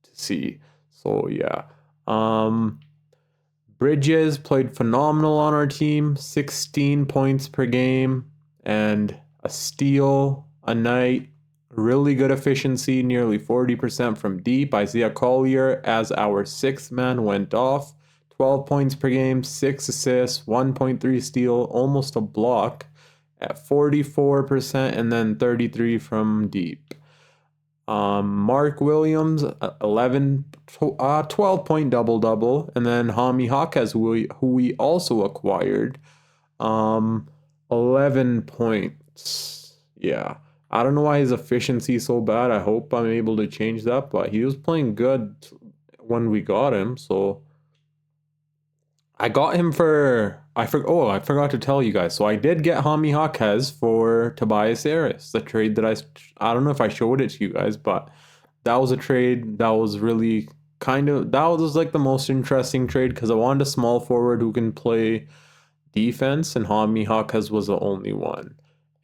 S1: to see. So yeah. Bridges played phenomenal on our team, 16 points per game and a steal a night. Really good efficiency, nearly 40% from deep. Isaiah Collier as our 6th man went off. 12 points per game, 6 assists, 1.3 steal, almost a block at 44%, and then 33 from deep. Mark Williams, 12-point double-double, and then Hami Hawkes, who we also acquired, 11 points. Yeah, I don't know why his efficiency is so bad. I hope I'm able to change that, but he was playing good when we got him, so I got him for... I forgot to tell you guys. So I did get Hami Hawkes for Tobias Harris. The trade that I don't know if I showed it to you guys, but that was a trade that was really that was like the most interesting trade because I wanted a small forward who can play defense, and Hami Hawkes was the only one.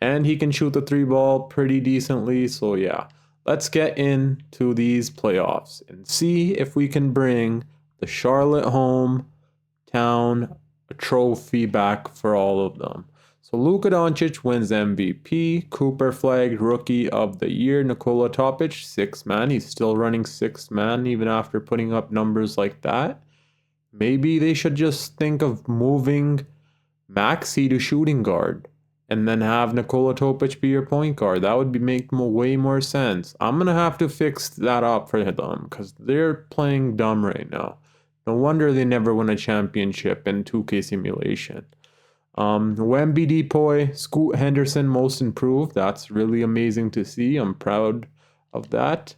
S1: And he can shoot the 3-ball pretty decently. So yeah, let's get into these playoffs and see if we can bring the Charlotte hometown a trophy back for all of them. So Luka Doncic wins MVP. Cooper flagged Rookie of the Year. Nikola Topic, sixth man. He's still running sixth man even after putting up numbers like that. Maybe they should just think of moving Maxey to shooting guard and then have Nikola Topic be your point guard. That would make way more sense. I'm going to have to fix that up for them because they're playing dumb right now. No wonder they never win a championship in 2K simulation. Wemby Depoy, Scoot Henderson, most improved. That's really amazing to see. I'm proud of that.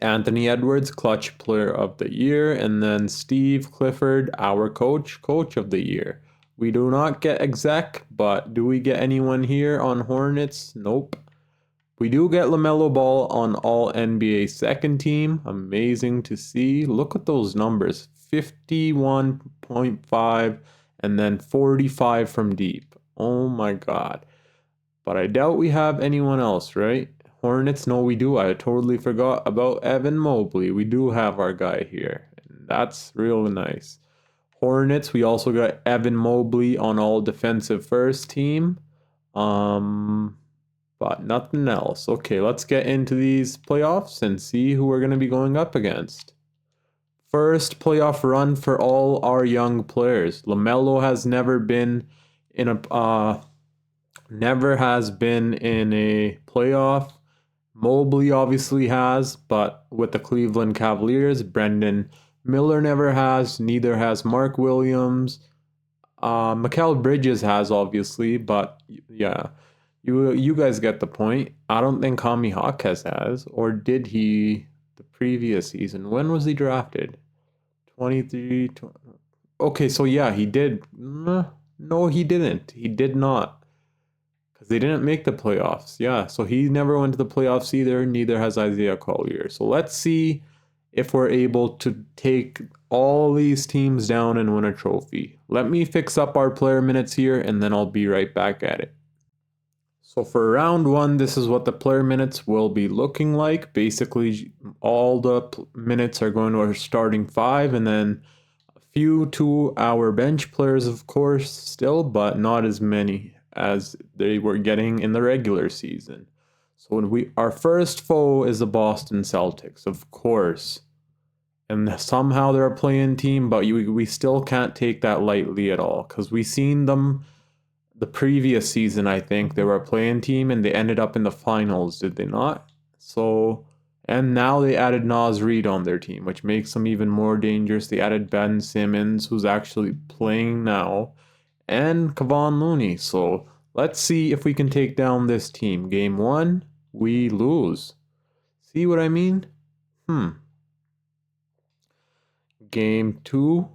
S1: Anthony Edwards, clutch player of the year. And then Steve Clifford, our coach of the year. We do not get exec, but do we get anyone here on Hornets? Nope. We do get LaMelo Ball on all NBA second team. Amazing to see. Look at those numbers. 51.5 and then 45 from deep. Oh my God. But I doubt we have anyone else, right? Hornets, no, we do. I totally forgot about Evan Mobley. We do have our guy here. And that's real nice. Hornets, we also got Evan Mobley on all defensive first team. But nothing else. Okay, let's get into these playoffs and see who we're going to be going up against. First playoff run for all our young players. LaMelo has never been in a playoff. Mobley obviously has, but with the Cleveland Cavaliers, Brendan Miller never has. Neither has Mark Williams. Mikal Bridges has, obviously, but yeah, you guys get the point. I don't think Kami Hawkes has, or did he the previous season? When was he drafted? 23. Okay, so yeah, he did. No, he didn't. He did not. Because they didn't make the playoffs. Yeah, so he never went to the playoffs either. Neither has Isaiah Collier. So let's see if we're able to take all these teams down and win a trophy. Let me fix up our player minutes here, and then I'll be right back at it. So for round one, this is what the player minutes will be looking like. Basically, all the minutes are going to our starting five, and then a few to our bench players, of course, still, but not as many as they were getting in the regular season. So our first foe is the Boston Celtics, of course. And somehow they're a play-in team, but we still can't take that lightly at all, because we seen them the previous season. I think they were a play-in team and they ended up in the finals, did they not? So, and now they added Naz Reid on their team, which makes them even more dangerous. They added Ben Simmons, who's actually playing now, and Kevon Looney. So let's see if we can take down this team. Game one, we lose. See what I mean? Game two,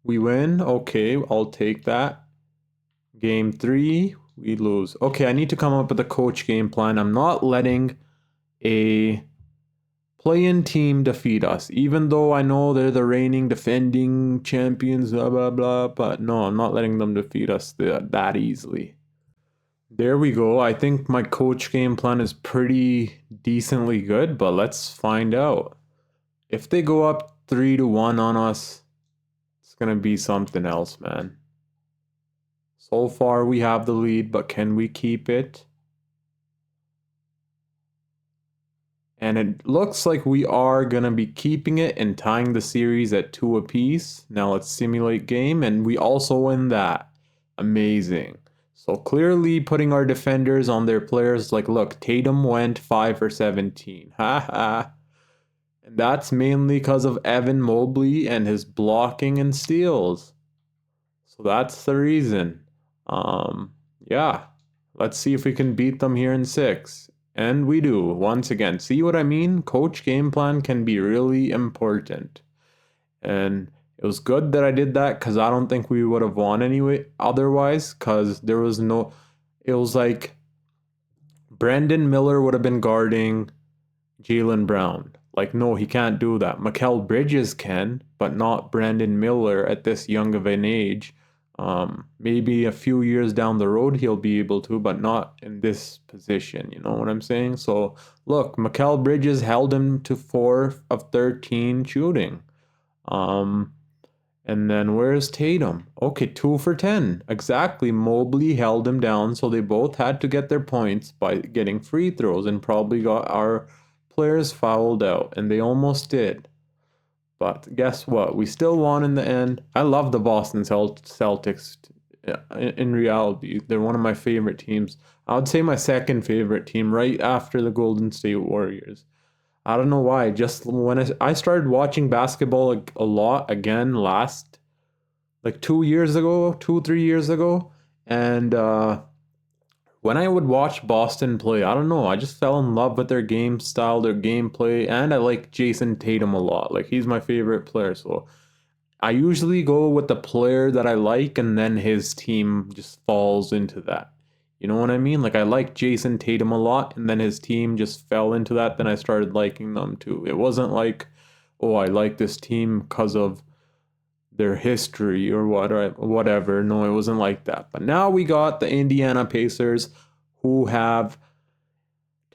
S1: we win. Okay, I'll take that. Game three, we lose. Okay, I need to come up with a coach game plan. I'm not letting a play-in team defeat us, even though I know they're the reigning defending champions, blah, blah, blah. But no, I'm not letting them defeat us that easily. There we go. I think my coach game plan is pretty decently good, but let's find out. If they go up 3-1 on us, it's going to be something else, man. So far, we have the lead, but can we keep it? And it looks like we are going to be keeping it and tying the series at 2 apiece. Now let's simulate game, and we also win that. Amazing. So clearly putting our defenders on their players. Like, look, Tatum went 5 for 17. Ha. And that's mainly because of Evan Mobley and his blocking and steals. So that's the reason. Yeah. Let's see if we can beat them here in 6. And we do, once again. See what I mean? Coach game plan can be really important. And it was good that I did that, because I don't think we would have won anyway otherwise, because there was no... It was like Brandon Miller would have been guarding Jaylen Brown. Like, no, he can't do that. Mikal Bridges can, but not Brandon Miller at this young of an age. Maybe a few years down the road he'll be able to, but not in this position. You know what I'm saying? So, look, Mikal Bridges held him to 4 of 13 shooting. And then where's Tatum? Okay, 2 for 10. Exactly. Mobley held him down, so they both had to get their points by getting free throws and probably got our players fouled out, and they almost did. But guess what? We still won in the end. I love the Boston Celtics. In reality, they're one of my favorite teams. I would say my second favorite team, right after the Golden State Warriors. I don't know why. Just when I started watching basketball a lot again last, like 2 years ago, 3 years ago, and when I would watch Boston play, I don't know, I just fell in love with their game style, their gameplay, and I like Jason Tatum a lot. Like he's my favorite player, so I usually go with the player that I like, and then his team just falls into that. You know what I mean? Like I like Jason Tatum a lot, and then his team just fell into that. Then I started liking them too. It wasn't like, oh, I like this team because of their history or whatever. No, it wasn't like that. But now we got the Indiana Pacers, who have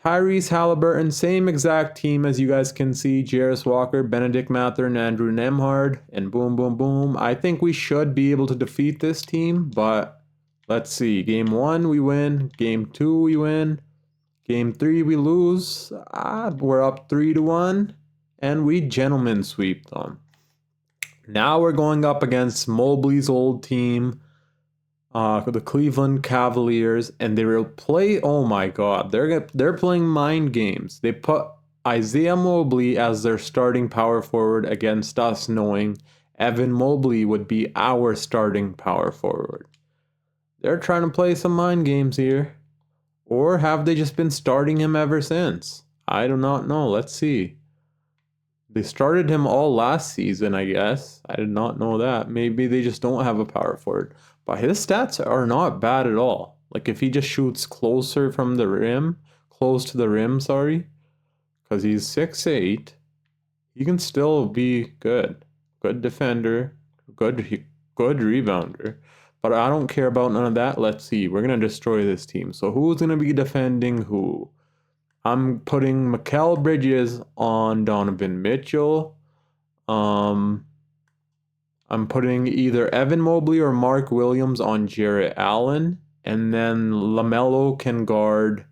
S1: Tyrese Halliburton, same exact team as you guys can see. Jarris Walker, Benedict Mathurin, Andrew Nemhard, and boom, boom, boom. I think we should be able to defeat this team, but let's see. Game 1, we win. Game 2, we win. Game 3, we lose. We're up 3-1, and we gentlemen sweep them. Now we're going up against Mobley's old team, the Cleveland Cavaliers, and they will play. Oh my God, they're playing mind games. They put Isaiah Mobley as their starting power forward against us, knowing Evan Mobley would be our starting power forward. They're trying to play some mind games here, or have they just been starting him ever since? I do not know. Let's see. They started him all last season, I guess. I did not know that. Maybe they just don't have a power forward. But his stats are not bad at all. Like if he just shoots closer from the rim, close to the rim, sorry, because he's 6'8", he can still be good. Good defender, good rebounder. But I don't care about none of that. Let's see. We're going to destroy this team. So who's going to be defending who? I'm putting Mikal Bridges on Donovan Mitchell. I'm putting either Evan Mobley or Mark Williams on Jarrett Allen. And then LaMelo can guard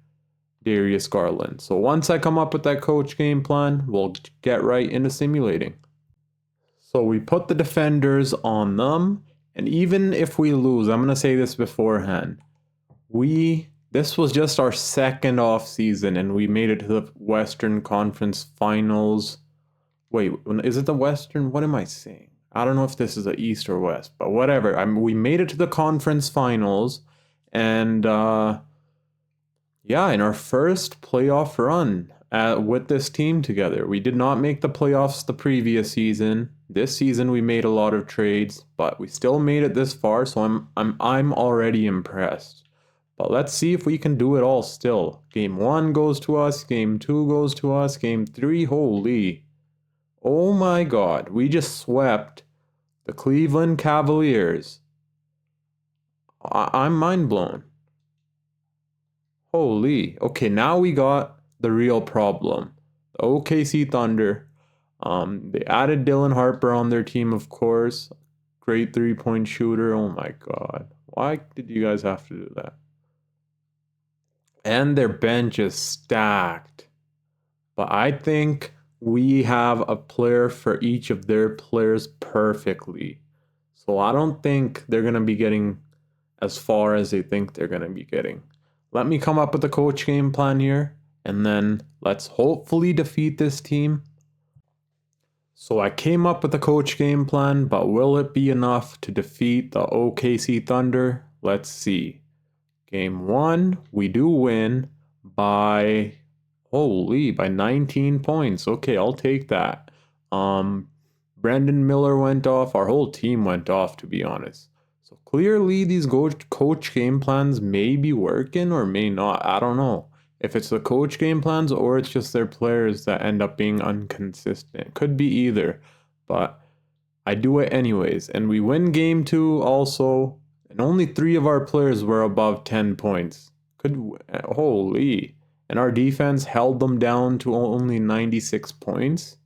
S1: Darius Garland. So once I come up with that coach game plan, we'll get right into simulating. So we put the defenders on them. And even if we lose, I'm going to say this beforehand. This was just our second off season, and we made it to the Western Conference Finals. Wait, is it the Western? What am I saying? I don't know if this is the East or West, but whatever. We made it to the Conference Finals, and yeah, in our first playoff run with this team together. We did not make the playoffs the previous season. This season we made a lot of trades, but we still made it this far, so I'm already impressed. But let's see if we can do it all still. Game 1 goes to us. Game 2 goes to us. Game 3, holy. Oh my God. We just swept the Cleveland Cavaliers. I'm mind blown. Holy. Okay, now we got the real problem. The OKC Thunder. They added Dylan Harper on their team, of course. Great three-point shooter. Oh my God. Why did you guys have to do that? And their bench is stacked. But I think we have a player for each of their players perfectly. So I don't think they're going to be getting as far as they think they're going to be getting. Let me come up with a coach game plan here, and then let's hopefully defeat this team. So I came up with a coach game plan, but will it be enough to defeat the OKC Thunder? Let's see. Game 1, we do win by 19 points. Okay, I'll take that. Brandon Miller went off. Our whole team went off, to be honest. So clearly these coach game plans may be working or may not. I don't know if it's the coach game plans or it's just their players that end up being inconsistent. Could be either, but I do it anyways. And we win game 2 also. And only 3 of our players were above 10 points. Holy. And our defense held them down to only 96 points.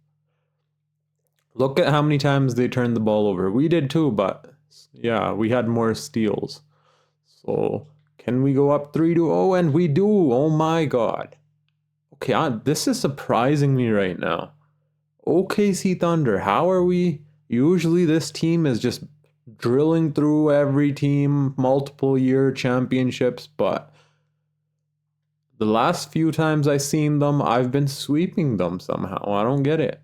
S1: Look at how many times they turned the ball over. We did too, but yeah, we had more steals. So can we go up 3-0? And we do. Oh my god. Okay, this is surprising me right now. OKC Thunder, how are we? Usually this team is just drilling through every team, multiple year championships, but the last few times I've seen them, I've been sweeping them somehow. I don't get it.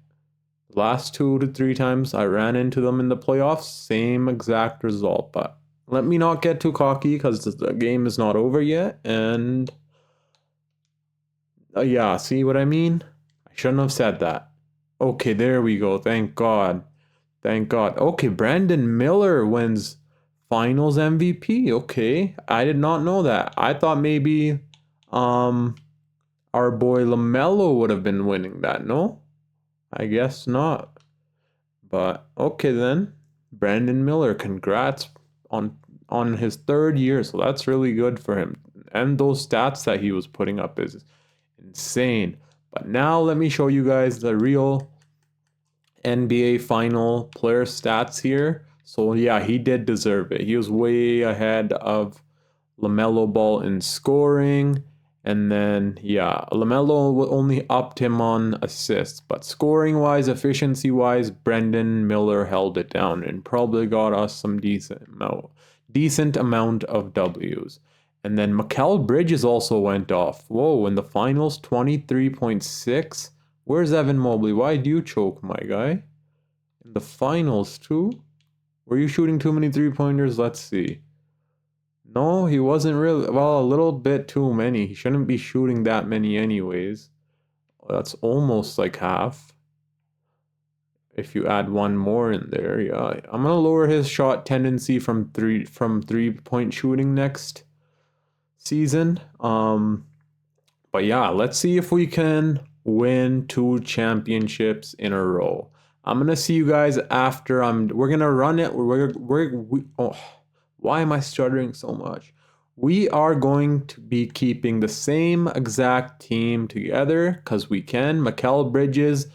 S1: The last 2 to 3 times I ran into them in the playoffs, same exact result, but let me not get too cocky because the game is not over yet, and yeah, see what I mean? I shouldn't have said that. Okay, there we go. Thank God. Thank God. Okay, Brandon Miller wins Finals MVP. Okay, I did not know that. I thought maybe um our boy LaMelo would have been winning that. No, I guess not. But okay then, Brandon Miller. Congrats on on his 3rd year. So that's really good for him. And those stats that he was putting up is insane. But now let me show you guys the real NBA final player stats here. So yeah, he did deserve it. He was way ahead of LaMelo Ball in scoring. And then yeah, LaMelo only upped him on assists, but scoring wise, efficiency wise, Brendan Miller held it down and probably got us some decent amount of W's. And then Mikal Bridges also went off. Whoa, in the finals, 23.6. Where's Evan Mobley? Why'd you choke, my guy? In the finals, too? Were you shooting too many 3-pointers? Let's see. No, he wasn't really. Well, a little bit too many. He shouldn't be shooting that many anyways. That's almost like half. If you add one more in there, yeah. I'm gonna lower his shot tendency from 3-point shooting next season. But yeah, let's see if we can win 2 championships in a row. I'm gonna see you guys after we're gonna run it. Oh, why am I stuttering so much? We are going to be keeping the same exact team together because we can. Mikal Bridges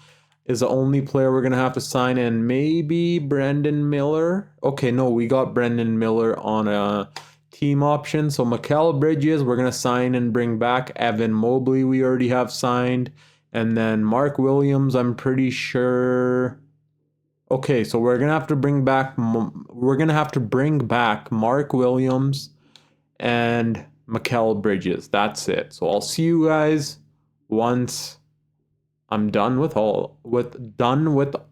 S1: is the only player we're gonna have to sign, and maybe Brandon Miller. Okay, no, we got Brandon Miller on a team option. So Mikal Bridges, we're gonna sign and bring back. Evan Mobley, we already have signed, and then Mark Williams, I'm pretty sure. Okay, so we're gonna have to bring back. We're gonna have to bring back Mark Williams and Mikal Bridges. That's it. So I'll see you guys once I'm done with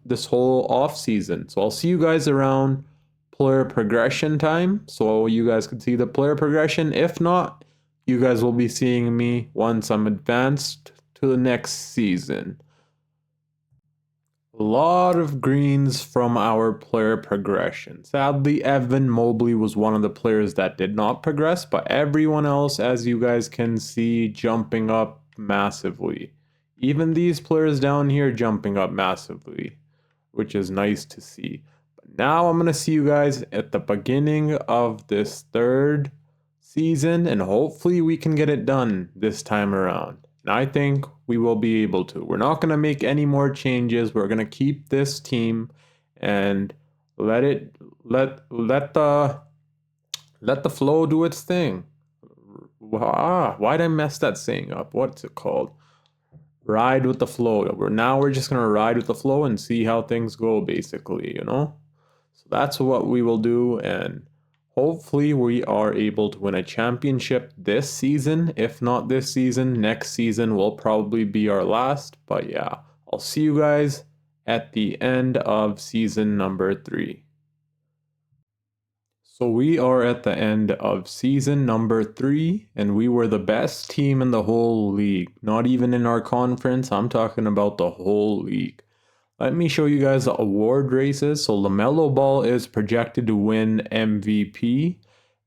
S1: this whole off season. So I'll see you guys around player progression time, so you guys can see the player progression. If not, you guys will be seeing me once I'm advanced to the next season. A lot of greens from our player progression. Sadly, Evan Mobley was one of the players that did not progress, but everyone else, as you guys can see, jumping up massively. Even these players down here jumping up massively, which is nice to see. But now I'm going to see you guys at the beginning of this 3rd season, and hopefully we can get it done this time around. And I think we will be able to. We're not going to make any more changes. We're going to keep this team and let the flow do its thing. Why'd I mess that saying up? What's it called? Ride with the flow. We're just gonna ride with the flow and see how things go, basically, you know? So that's what we will do, and hopefully we are able to win a championship this season. If not this season, next season will probably be our last. But yeah, I'll see you guys at the end of season number 3. So we are at the end of season number 3, and we were the best team in the whole league. Not even in our conference, I'm talking about the whole league. Let me show you guys the award races. So LaMelo Ball is projected to win MVP.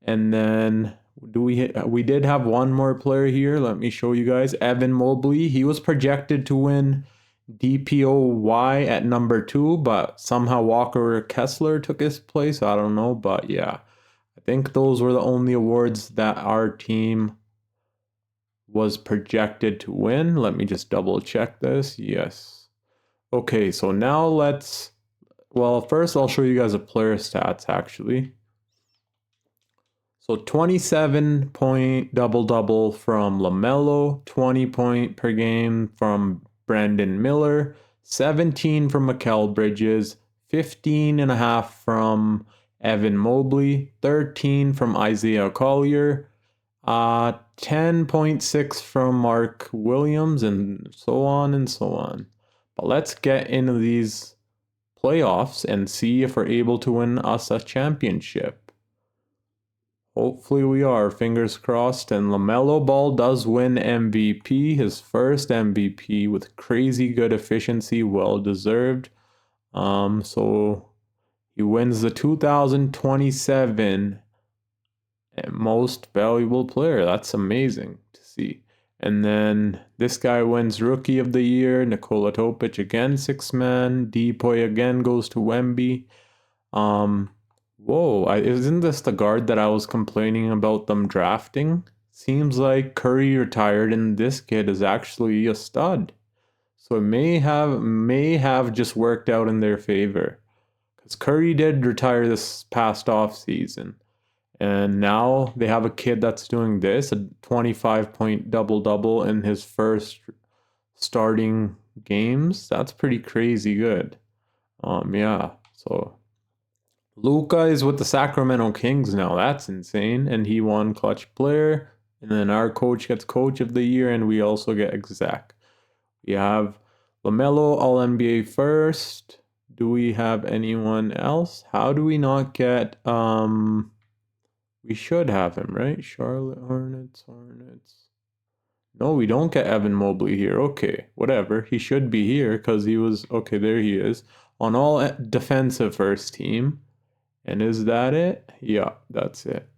S1: And then we did have one more player here. Let me show you guys. Evan Mobley. He was projected to win DPOY at number 2, but somehow Walker Kessler took his place. I don't know, but yeah. I think those were the only awards that our team was projected to win. Let me just double check this. Yes. Okay, so now let's Well, first I'll show you guys a player stats actually. So 27-point double-double from LaMelo, 20-point per game from Brandon Miller, 17 from Mikal Bridges, 15.5 from Evan Mobley, 13 from Isaiah Collier, 10.6 from Mark Williams, and so on and so on. But let's get into these playoffs and see if we're able to win us a championship. Hopefully we are, fingers crossed. And LaMelo Ball does win MVP, his first MVP with crazy good efficiency, well deserved. So he wins the 2027 most valuable player. That's amazing to see. And then this guy wins Rookie of the Year. Nikola Topic again, 6-man. Depoy again goes to Wemby. Whoa, isn't this the guard that I was complaining about them drafting? Seems like Curry retired and this kid is actually a stud. So it may have just worked out in their favor. Because Curry did retire this past off season. And now they have a kid that's doing this, a 25-point double-double in his first starting games. That's pretty crazy good. Yeah, so Luka is with the Sacramento Kings now. That's insane. And he won Clutch Player. And then our coach gets Coach of the Year, and we also get Exec. We have LaMelo, All-NBA first. Do we have anyone else? How do we not get... We should have him, right? Charlotte Hornets. No, we don't get Evan Mobley here. Okay, whatever. He should be here because he was... Okay, there he is. On all defensive first team. And is that it? Yeah, that's it.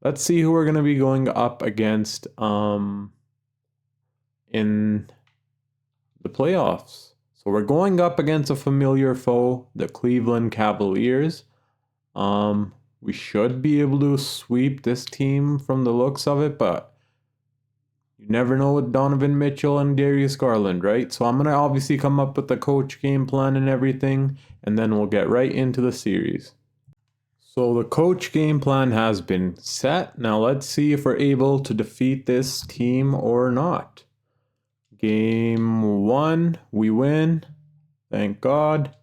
S1: Let's see who we're going to be going up against in the playoffs. So we're going up against a familiar foe, the Cleveland Cavaliers. We should be able to sweep this team from the looks of it, but you never know with Donovan Mitchell and Darius Garland, right? So I'm going to obviously come up with the coach game plan and everything, and then we'll get right into the series. So the coach game plan has been set. Now let's see if we're able to defeat this team or not. Game 1, we win. Thank God.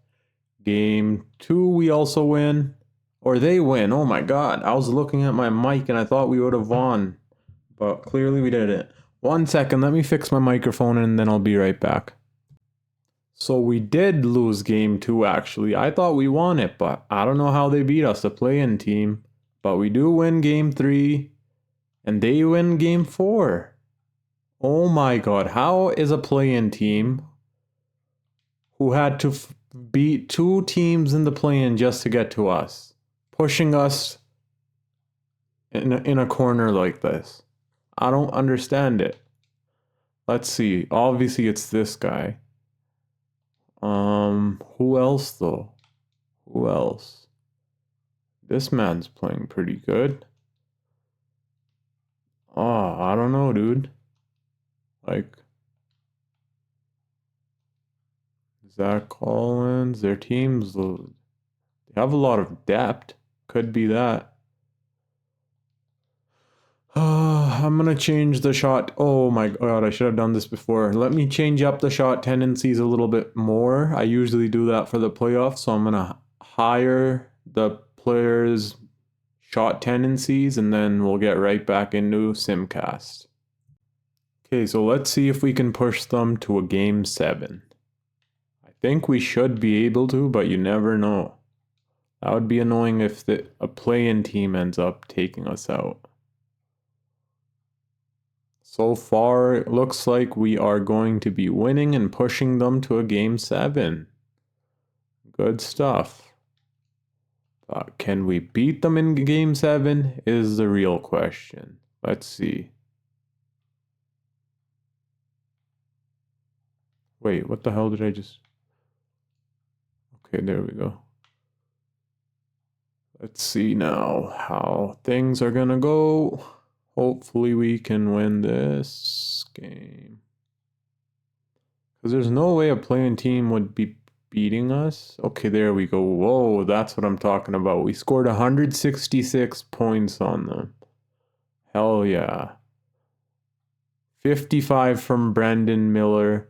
S1: Game 2, we also win. Or they win. Oh my God. I was looking at my mic and I thought we would have won. But clearly we didn't. 1 second. Let me fix my microphone and then I'll be right back. So we did lose game 2 actually. I thought we won it, but I don't know how they beat us, the play-in team. But we do win game 3 and they win game 4. Oh my God. How is a play-in team who had to beat 2 teams in the play-in just to get to us, pushing us in a corner like this? I don't understand it. Let's see. Obviously, it's this guy. Who else though? Who else? This man's playing pretty good. Oh, I don't know, dude. Like, Zach Collins, their teams, they have a lot of depth. Could be that. I'm gonna change the shot. Oh my God, I should have done this before. Let me change up the shot tendencies a little bit more. I usually do that for the playoffs, so I'm gonna higher the players' shot tendencies and then we'll get right back into Simcast. Okay, so let's see if we can push them to a game 7. I think we should be able to, but you never know. That would be annoying if a play-in team ends up taking us out. So far, it looks like we are going to be winning and pushing them to a game 7. Good stuff. But can we beat them in game 7 is the real question. Let's see. Wait, what the hell did I just... Okay, there we go. Let's see now how things are gonna go. Hopefully we can win this game. Because there's no way a playing team would be beating us. Okay, there we go. Whoa, that's what I'm talking about. We scored 166 points on them. Hell yeah. 55 from Brandon Miller.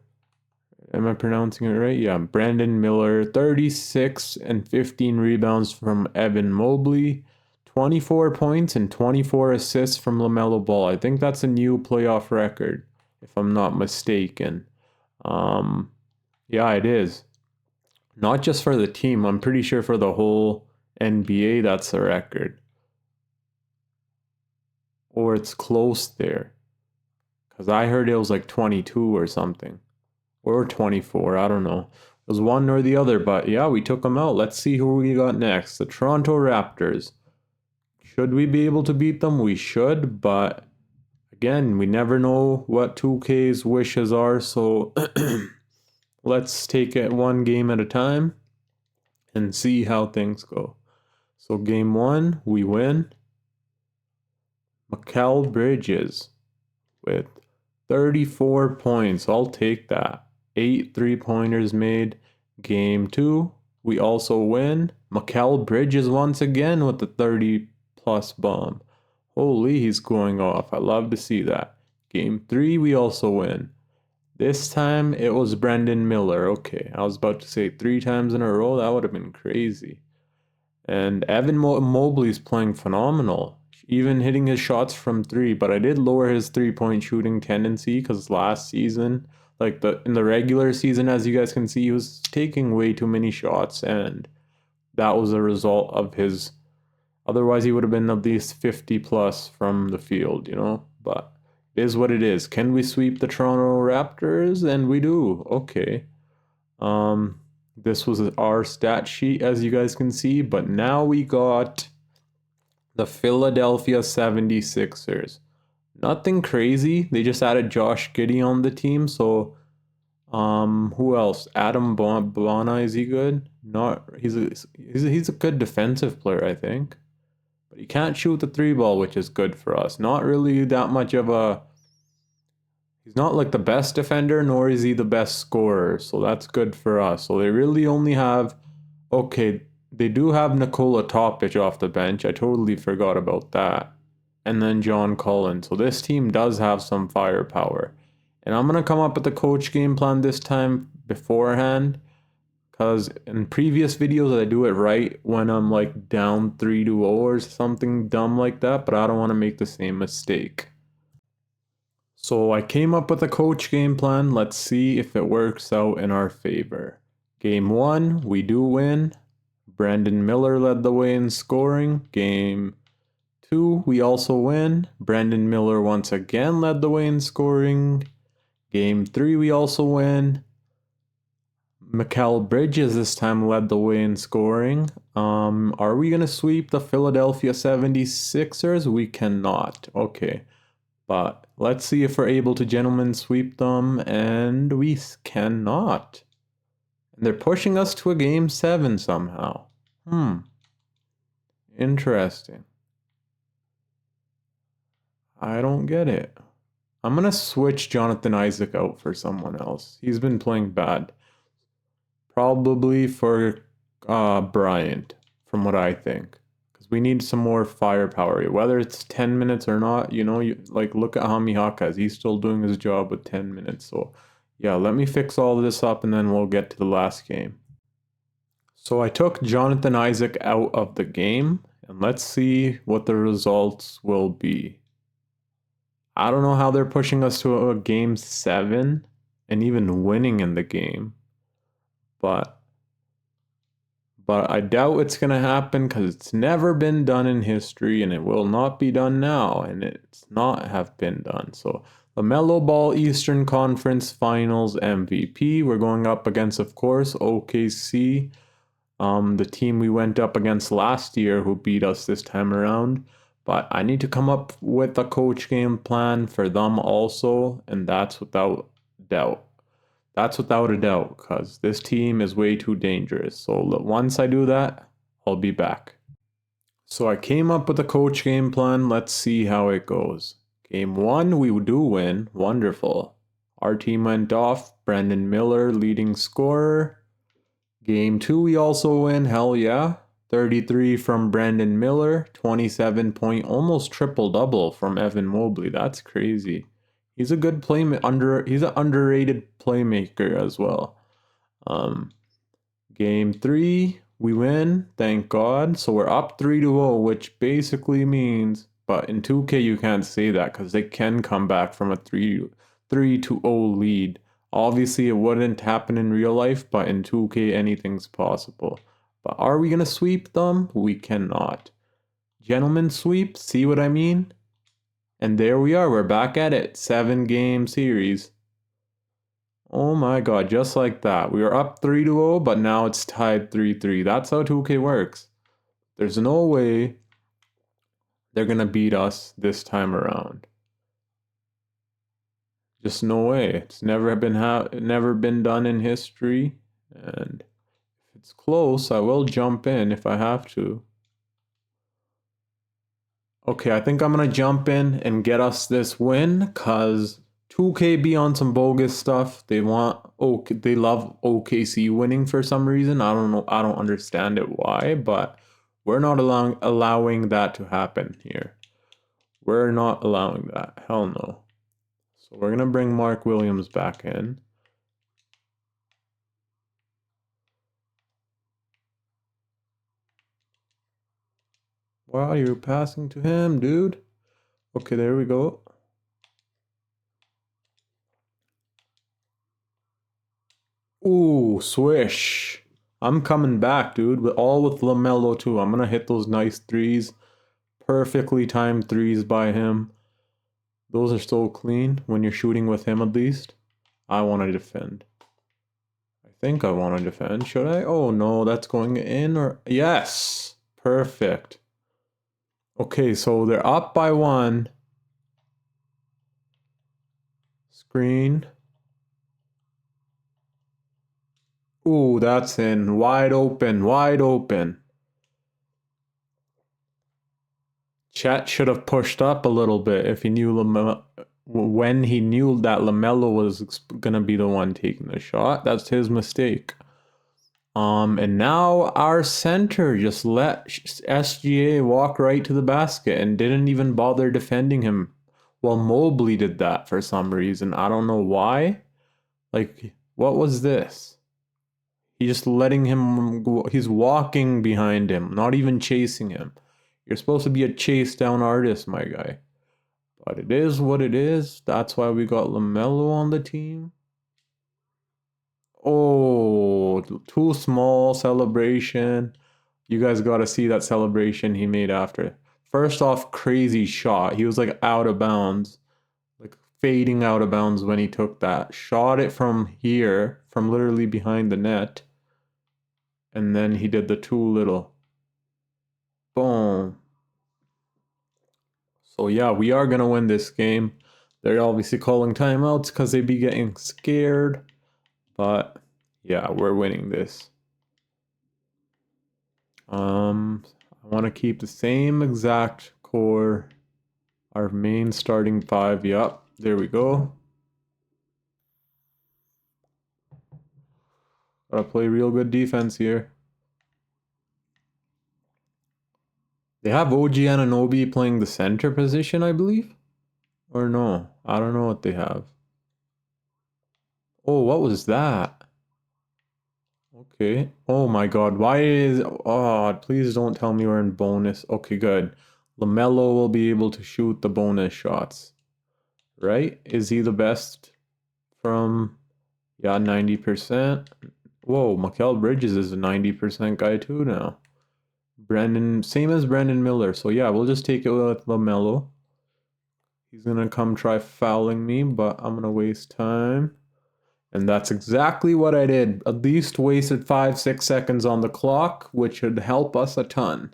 S1: Am I pronouncing it right? Yeah, Brandon Miller. 36 and 15 rebounds from Evan Mobley. 24 points and 24 assists from LaMelo Ball. I think that's a new playoff record, if I'm not mistaken. Yeah, it is. Not just for the team. I'm pretty sure for the whole NBA, that's a record. Or it's close there. Because I heard it was like 22 or something. Or 24, I don't know. It was one or the other, but yeah, we took them out. Let's see who we got next. The Toronto Raptors. Should we be able to beat them? We should, but again, we never know what 2K's wishes are, so let's take it one game at a time and see how things go. So game 1, we win. Mikal Bridges with 34 points. I'll take that. 8 3-pointers made. Game 2, we also win. Mikal Bridges once again with the 30-plus bomb. Holy, he's going off. I love to see that. Game 3, we also win. This time, it was Brandon Miller. Okay, I was about to say 3 times in a row. That would have been crazy. And Evan Mobley's playing phenomenal. Even hitting his shots from 3, but I did lower his 3-point shooting tendency because last season, like in the regular season, as you guys can see, he was taking way too many shots, and that was a result of his. Otherwise, he would have been at least 50 plus from the field, you know. But it is what it is. Can we sweep the Toronto Raptors? And we do. Okay. This was our stat sheet, as you guys can see, but now we got the Philadelphia 76ers. Nothing crazy. They just added Josh Giddey on the team. So, who else? Adam Bonner, is he good? Not. He's a good defensive player, I think. But he can't shoot the 3-ball, which is good for us. Not really that much of a. He's not like the best defender, nor is he the best scorer. So that's good for us. So they really only have. Okay, they do have Nikola Topic off the bench. I totally forgot about that. And then John Collins. So this team does have some firepower. And I'm going to come up with the coach game plan this time beforehand. Because in previous videos, I do it right when I'm like down 3-0 or something dumb like that. But I don't want to make the same mistake. So I came up with a coach game plan. Let's see if it works out in our favor. Game 1, we do win. Brandon Miller led the way in scoring. Game 2, we also win. Brandon Miller once again led the way in scoring. Game 3, we also win. Mikal Bridges this time led the way in scoring. Are we going to sweep the Philadelphia 76ers? We cannot. Okay. But let's see if we're able to gentlemen sweep them, and we cannot. And they're pushing us to a game 7 somehow. Interesting. I don't get it. I'm going to switch Jonathan Isaac out for someone else. He's been playing bad. Probably for Bryant, from what I think. Because we need some more firepower. Whether it's 10 minutes or not, you know, look at Hami Hakas. He's still doing his job with 10 minutes. So, yeah, let me fix all this up and then we'll get to the last game. So I took Jonathan Isaac out of the game. And let's see what the results will be. I don't know how they're pushing us to a game 7 and even winning in the game. But I doubt it's going to happen because it's never been done in history and it will not be done now, and it's not have been done. So LaMelo Ball Eastern Conference Finals MVP. We're going up against, of course, OKC, the team we went up against last year who beat us this time around. But I need to come up with a coach game plan for them also, and that's without doubt. That's without a doubt, because this team is way too dangerous. So once I do that, I'll be back. So I came up with a coach game plan. Let's see how it goes. Game 1, we do win. Wonderful. Our team went off. Brandon Miller, leading scorer. Game 2 we also win, hell yeah. 33 from Brandon Miller, 27 point, almost triple-double from Evan Mobley. That's crazy. He's a good he's an underrated playmaker as well. Game 3, we win, thank God. So we're up 3-0, which basically means, but in 2K you can't say that because they can come back from a 3-0 lead. Obviously, it wouldn't happen in real life, but in 2K, anything's possible. But are we going to sweep them? We cannot. Gentlemen sweep, see what I mean? And there we are, we're back at it. 7-game series. Oh my god, just like that. We were up 3-0, but now it's tied 3-3. That's how 2K works. There's no way they're going to beat us this time around. Just no way. It's never been done in history, and if it's close, I will jump in if I have to. Okay, I think I'm gonna jump in and get us this win, cause 2K be on some bogus stuff. They love OKC winning for some reason. I don't know. I don't understand it why, but we're not allowing that to happen here. We're not allowing that. Hell no. So we're gonna bring Mark Williams back in. Wow, you're passing to him, dude. Okay, there we go. Ooh, swish. I'm coming back, dude, with LaMelo too. I'm gonna hit those nice threes. Perfectly timed threes by him. Those are so clean when you're shooting with him at least. I want to defend. I think I want to defend. Should I? Oh no, that's going in or... Yes! Perfect. Okay, so they're up by 1. Screen. Ooh, that's in. Wide open, wide open. Chet should have pushed up a little bit if he knew when he knew that LaMelo was gonna be the one taking the shot. That's his mistake. And now our center just let SGA walk right to the basket and didn't even bother defending him. Well, Mobley did that for some reason. I don't know why. Like, what was this? He's just letting him go. He's walking behind him, not even chasing him. You're supposed to be a chase down artist, my guy. But it is what it is. That's why we got LaMelo on the team. Oh, too small celebration. You guys got to see that celebration he made after. First off, crazy shot. He was like out of bounds, like fading out of bounds when he took that. Shot it from here, from literally behind the net. And then he did the too little. Boom. So yeah, we are going to win this game. They're obviously calling timeouts because they be getting scared. But yeah, we're winning this. I want to keep the same exact core. Our main starting 5. Yup, there we go. Gotta play real good defense here. They have OG Anunoby playing the center position, I believe. Or no, I don't know what they have. Oh, what was that? Okay. Oh my god, why is... Oh, please don't tell me we're in bonus. Okay, good. LaMelo will be able to shoot the bonus shots. Right? Is he the best from... Yeah, 90%. Whoa, Mikal Bridges is a 90% guy too now. Same as Brandon Miller. So yeah, we'll just take it with LaMelo. He's gonna come try fouling me, but I'm gonna waste time. And that's exactly what I did. At least wasted 5-6 seconds on the clock, which would help us a ton.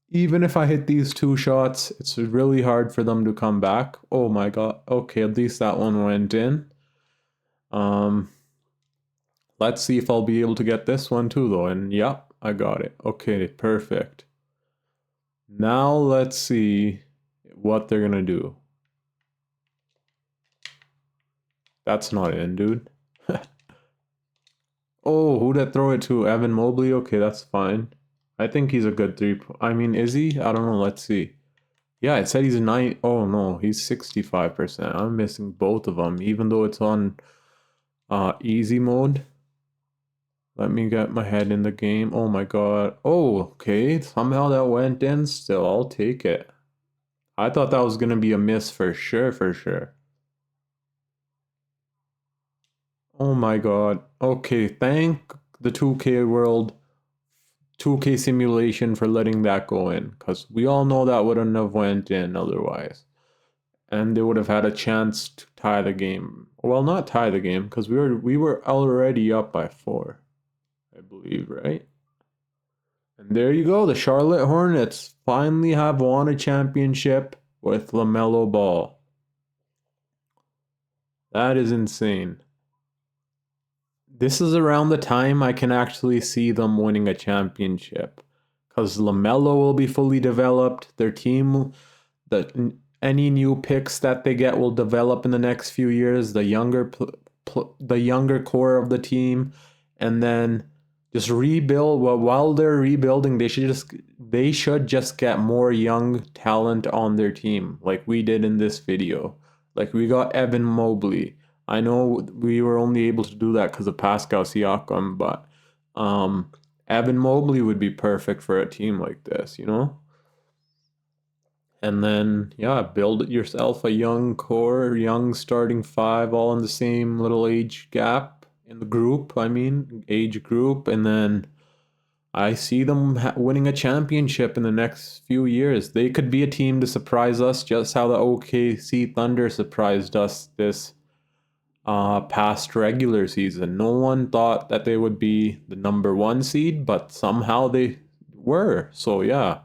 S1: Even if I hit these 2 shots, it's really hard for them to come back. Oh my god. Okay, at least that one went in. Let's see if I'll be able to get this one too though. And yep, I got it. Okay, perfect. Now let's see what they're gonna do. That's not in, dude. Oh, who'd I throw it to? Evan Mobley? Okay, that's fine. I think he's a good three. I mean, is he? I don't know. Let's see. Yeah, it said he's a nine. Oh no, he's 65%. I'm missing both of them, even though it's on easy mode. Let me get my head in the game. Oh my god. Oh, okay. Somehow that went in still. I'll take it. I thought that was gonna be a miss for sure, for sure. Oh my god. Okay, thank the 2K world, 2K simulation for letting that go in, because we all know that wouldn't have went in otherwise. And they would have had a chance to tie the game. Well, not tie the game, because we were already up by 4, I believe, right? And there you go. The Charlotte Hornets finally have won a championship with LaMelo Ball. That is insane. This is around the time I can actually see them winning a championship, because LaMelo will be fully developed. Their team, any new picks that they get will develop in the next few years. The younger core of the team, and then just rebuild. Well, while they're rebuilding, they should just get more young talent on their team, like we did in this video. Like we got Evan Mobley. I know we were only able to do that because of Pascal Siakam, but um, Evan Mobley would be perfect for a team like this, you know? And then, yeah, build yourself a young core, young starting five, all in the same little age gap in the group. I mean, age group. And then I see them winning a championship in the next few years. They could be a team to surprise us, just how the OKC Thunder surprised us this past regular season. No one thought that they would be the number one seed, but somehow they were. So yeah,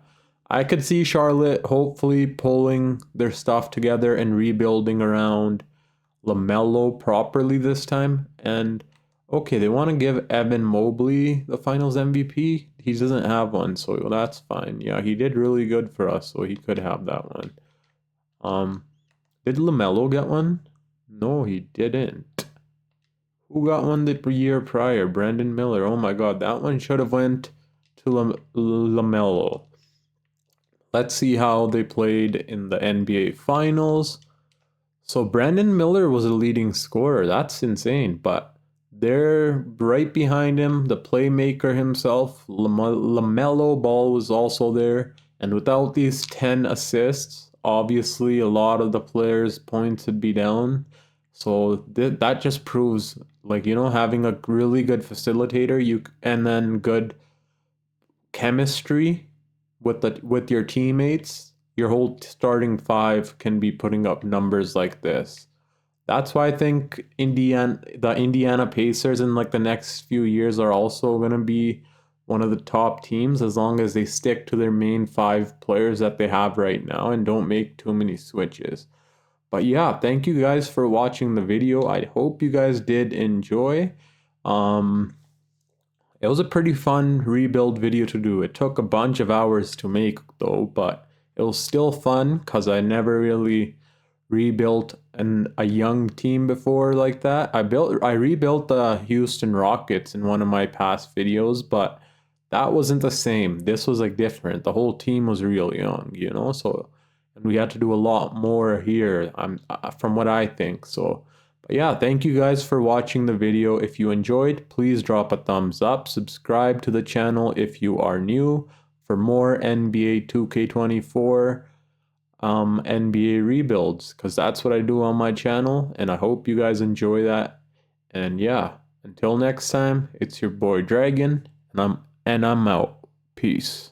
S1: I could see Charlotte hopefully pulling their stuff together and rebuilding around LaMelo properly this time. And okay, they want to give Evan Mobley the Finals MVP. He doesn't have one, so that's fine. Yeah, he did really good for us, so he could have that one. Um, did LaMelo get one? No, he didn't. Who got one the year prior? Brandon Miller. Oh my god, that one should have went to LaMelo. Let's see how they played in the NBA Finals. So Brandon Miller was a leading scorer. That's insane. But they're right behind him, the playmaker himself, LaMelo Ball was also there. And without these 10 assists, obviously a lot of the players' points would be down. So that just proves, like, you know, having a really good facilitator, and then good chemistry with your teammates, your whole starting five can be putting up numbers like this. That's why I think the Indiana Pacers in like the next few years are also going to be one of the top teams, as long as they stick to their main five players that they have right now and don't make too many switches. But yeah, thank you guys for watching the video. I hope you guys did enjoy. Um, it was a pretty fun rebuild video to do. It took a bunch of hours to make though, but it was still fun because I never really rebuilt a young team before like that. I rebuilt the Houston Rockets in one of my past videos, but that wasn't the same. This was like different. The whole team was real young, you know. So, and we had to do a lot more here. From what I think. So, but yeah, thank you guys for watching the video. If you enjoyed, please drop a thumbs up. Subscribe to the channel if you are new for more NBA 2K24 NBA rebuilds, because that's what I do on my channel, and I hope you guys enjoy that. And yeah, until next time, it's your boy Dragon, and I'm out. Peace.